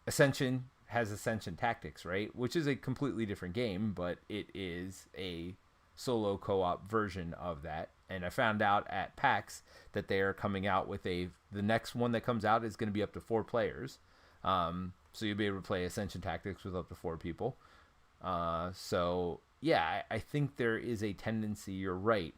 Speaker 1: Ascension has Ascension Tactics, right? Which is a completely different game, but it is a solo co-op version of that. And I found out at PAX that they are coming out with the next one that comes out is going to be up to 4 players. So you'll be able to play Ascension Tactics with up to 4 people. So yeah, I think there is a tendency. You're right.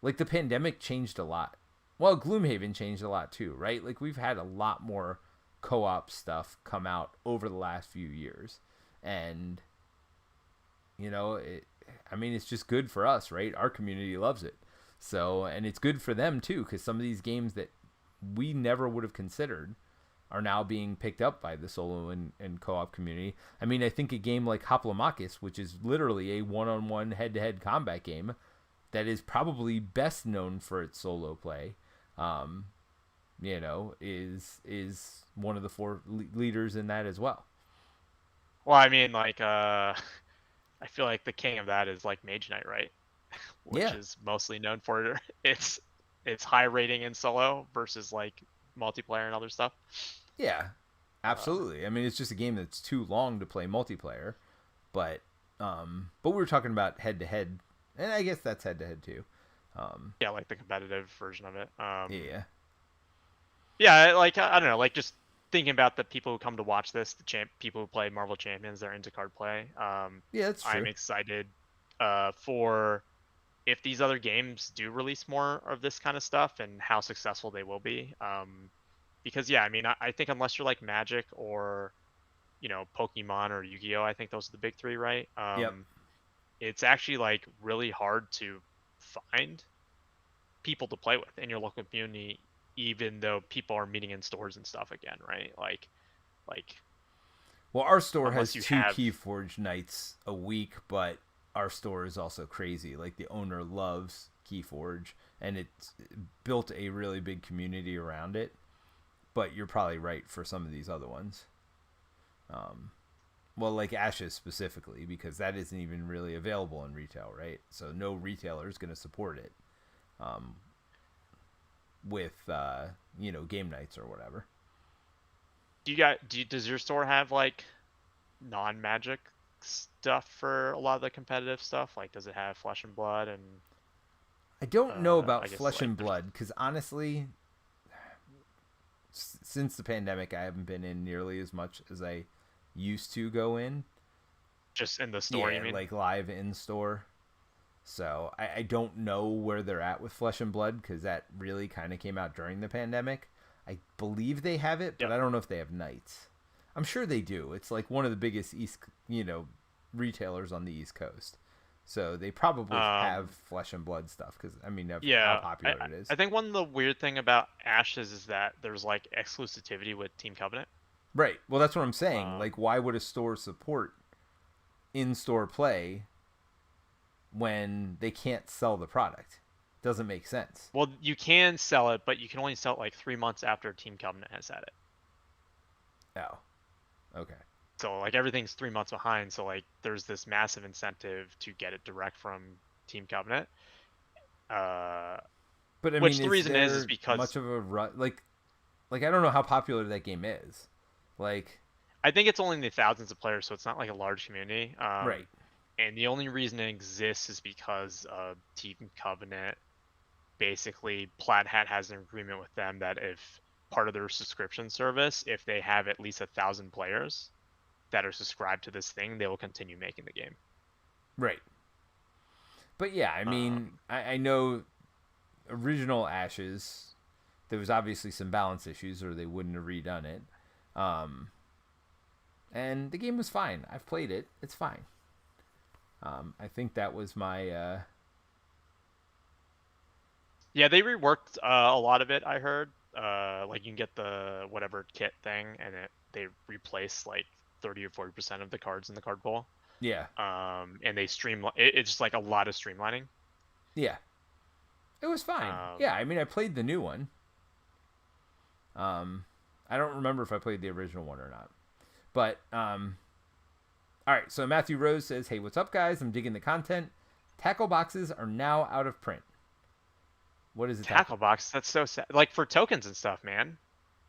Speaker 1: Like the pandemic changed a lot. Well, Gloomhaven changed a lot too, right? Like we've had a lot more co-op stuff come out over the last few years, and I mean, it's just good for us, right? Our community loves it. So, and it's good for them too, because some of these games that we never would have considered are now being picked up by the solo and co-op community. I mean, I think a game like Hoplomachus, which is literally a one-on-one head-to-head combat game that is probably best known for its solo play, is one of the 4 leaders in that as well.
Speaker 2: Well, I mean, like, I feel like the king of that is like Mage Knight, right? Which
Speaker 1: Yeah.
Speaker 2: is mostly known for its high rating in solo versus like multiplayer and other stuff.
Speaker 1: Yeah,
Speaker 2: Uh,
Speaker 1: absolutely. I mean, it's just a game that's too long to play multiplayer, but we were talking about head to head, and I guess that's head to head too.
Speaker 2: yeah, like the competitive version of it.
Speaker 1: Yeah,
Speaker 2: Yeah, like I don't know, like just thinking about the people who come to watch this, people who play Marvel Champions, they're into card play.
Speaker 1: yeah, that's
Speaker 2: I'm
Speaker 1: true.
Speaker 2: excited for if these other games do release more of this kind of stuff and how successful they will be. Because yeah, I mean, I think unless you're like Magic or Pokemon or Yu-Gi-Oh, I think those are the big 3, right?
Speaker 1: Yep.
Speaker 2: It's actually like really hard to find people to play with in your local community, even though people are meeting in stores and stuff again, right? Like
Speaker 1: Well, our store
Speaker 2: unless
Speaker 1: has
Speaker 2: you
Speaker 1: 2
Speaker 2: have,
Speaker 1: Keyforge nights a week, but our store is also crazy. Like the owner loves Keyforge, and it's built a really big community around it. But you're probably right for some of these other ones. Well, like Ashes specifically, because that isn't even really available in retail, right? So no retailer is going to support it with game nights or whatever.
Speaker 2: does your store have like non-magic stuff for a lot of the competitive stuff? Like, does it have Flesh and Blood and
Speaker 1: I don't know about
Speaker 2: I guess
Speaker 1: Flesh
Speaker 2: like,
Speaker 1: and Blood because honestly, since the pandemic, I haven't been in nearly as much as I used to go in.
Speaker 2: just in the store, you
Speaker 1: Yeah,
Speaker 2: mean?
Speaker 1: like live in store. So I don't know where they're at with Flesh and Blood because that really kind of came out during the pandemic. I believe they have it, but
Speaker 2: Yep.
Speaker 1: I don't know if they have nights. I'm sure they do. It's like one of the biggest retailers on the East Coast. So they probably have
Speaker 2: Um,
Speaker 1: Flesh and Blood stuff because I mean of how
Speaker 2: yeah,
Speaker 1: popular it is.
Speaker 2: I think one of the weird thing about Ashes is that there's like exclusivity with Team Covenant.
Speaker 1: Right. Well, that's what I'm saying.
Speaker 2: Um,
Speaker 1: Like, why would a store support in-store play when they can't sell the product? Doesn't make sense.
Speaker 2: well, you can sell it, but you can only sell it like 3 months after Team Covenant has had it.
Speaker 1: Oh, okay.
Speaker 2: So like everything's 3 months behind. So like there's this massive incentive to get it direct from Team Covenant. Uh,
Speaker 1: But I mean,
Speaker 2: which the
Speaker 1: is
Speaker 2: reason is
Speaker 1: there
Speaker 2: because
Speaker 1: much of a like I don't know how popular that game is. Like,
Speaker 2: I think it's only in the thousands of players, so it's not like a large community.
Speaker 1: right,
Speaker 2: And the only reason it exists is because Team Covenant basically Plaid Hat has an agreement with them that if part of their subscription service, if they have at least 1,000 players that are subscribed to this thing, they will continue making the game.
Speaker 1: right. But yeah, I mean,
Speaker 2: Um,
Speaker 1: I know original Ashes. There was obviously some balance issues, or they wouldn't have redone it. Um, and the game was fine. I've played it. It's fine. I think that was my
Speaker 2: yeah, they reworked a lot of it. I heard, like you can get the whatever kit thing, and they replace like 30 or 40% of the cards in the card pool.
Speaker 1: yeah,
Speaker 2: And they it's just like a lot of streamlining.
Speaker 1: yeah. It was fine. Yeah,
Speaker 2: Um,
Speaker 1: I mean, I played the new one. Um, I don't remember if I played the original one or not. But all right. So Matthew Rose says, "Hey, what's up, guys? I'm digging the content. Tackle boxes are now out of print. What is a tackle?
Speaker 2: tackle box, that's so sad. Like for tokens and stuff, man.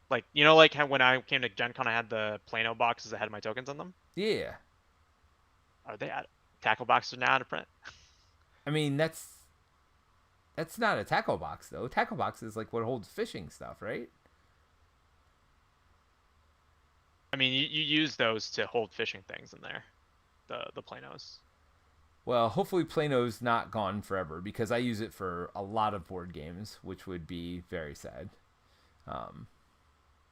Speaker 2: Like you know, like how when I came to Gen Con, I had the Plano boxes that had my tokens on them.
Speaker 1: Yeah,
Speaker 2: Are they out? Tackle boxes are now out of print.
Speaker 1: I mean that's not a tackle box though. Tackle box is like what holds fishing stuff, right?
Speaker 2: I mean, you use those to hold fishing things in there. The Planos.
Speaker 1: Well, hopefully Plano's not gone forever because I use it for a lot of board games, which would be very sad. Um,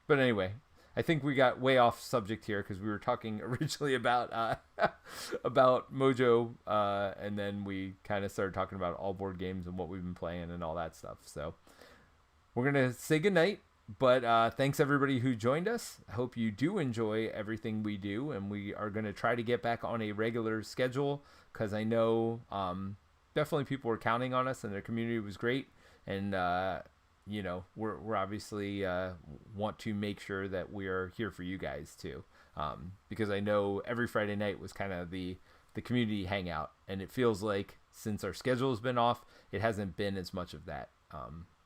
Speaker 1: but anyway, I think we got way off subject here because we were talking originally about about Mojo, and then we kind of started talking about all board games and what we've been playing and all that stuff. So we're gonna say goodnight. But thanks everybody who joined us. I hope you do enjoy everything we do, and we are going to try to get back on a regular schedule because I know definitely people were counting on us, and their community was great. And you know, we're obviously want to make sure that we are here for you guys too, because I know every Friday night was kind of the community hangout, and it feels like since our schedule has been off, it hasn't been as much of that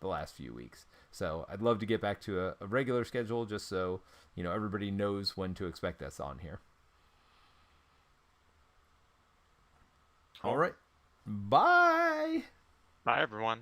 Speaker 1: the last few weeks. So I'd love to get back to a regular schedule just so, you know, everybody knows when to expect us on here.
Speaker 2: Cool.
Speaker 1: All right. Bye.
Speaker 2: Bye, everyone.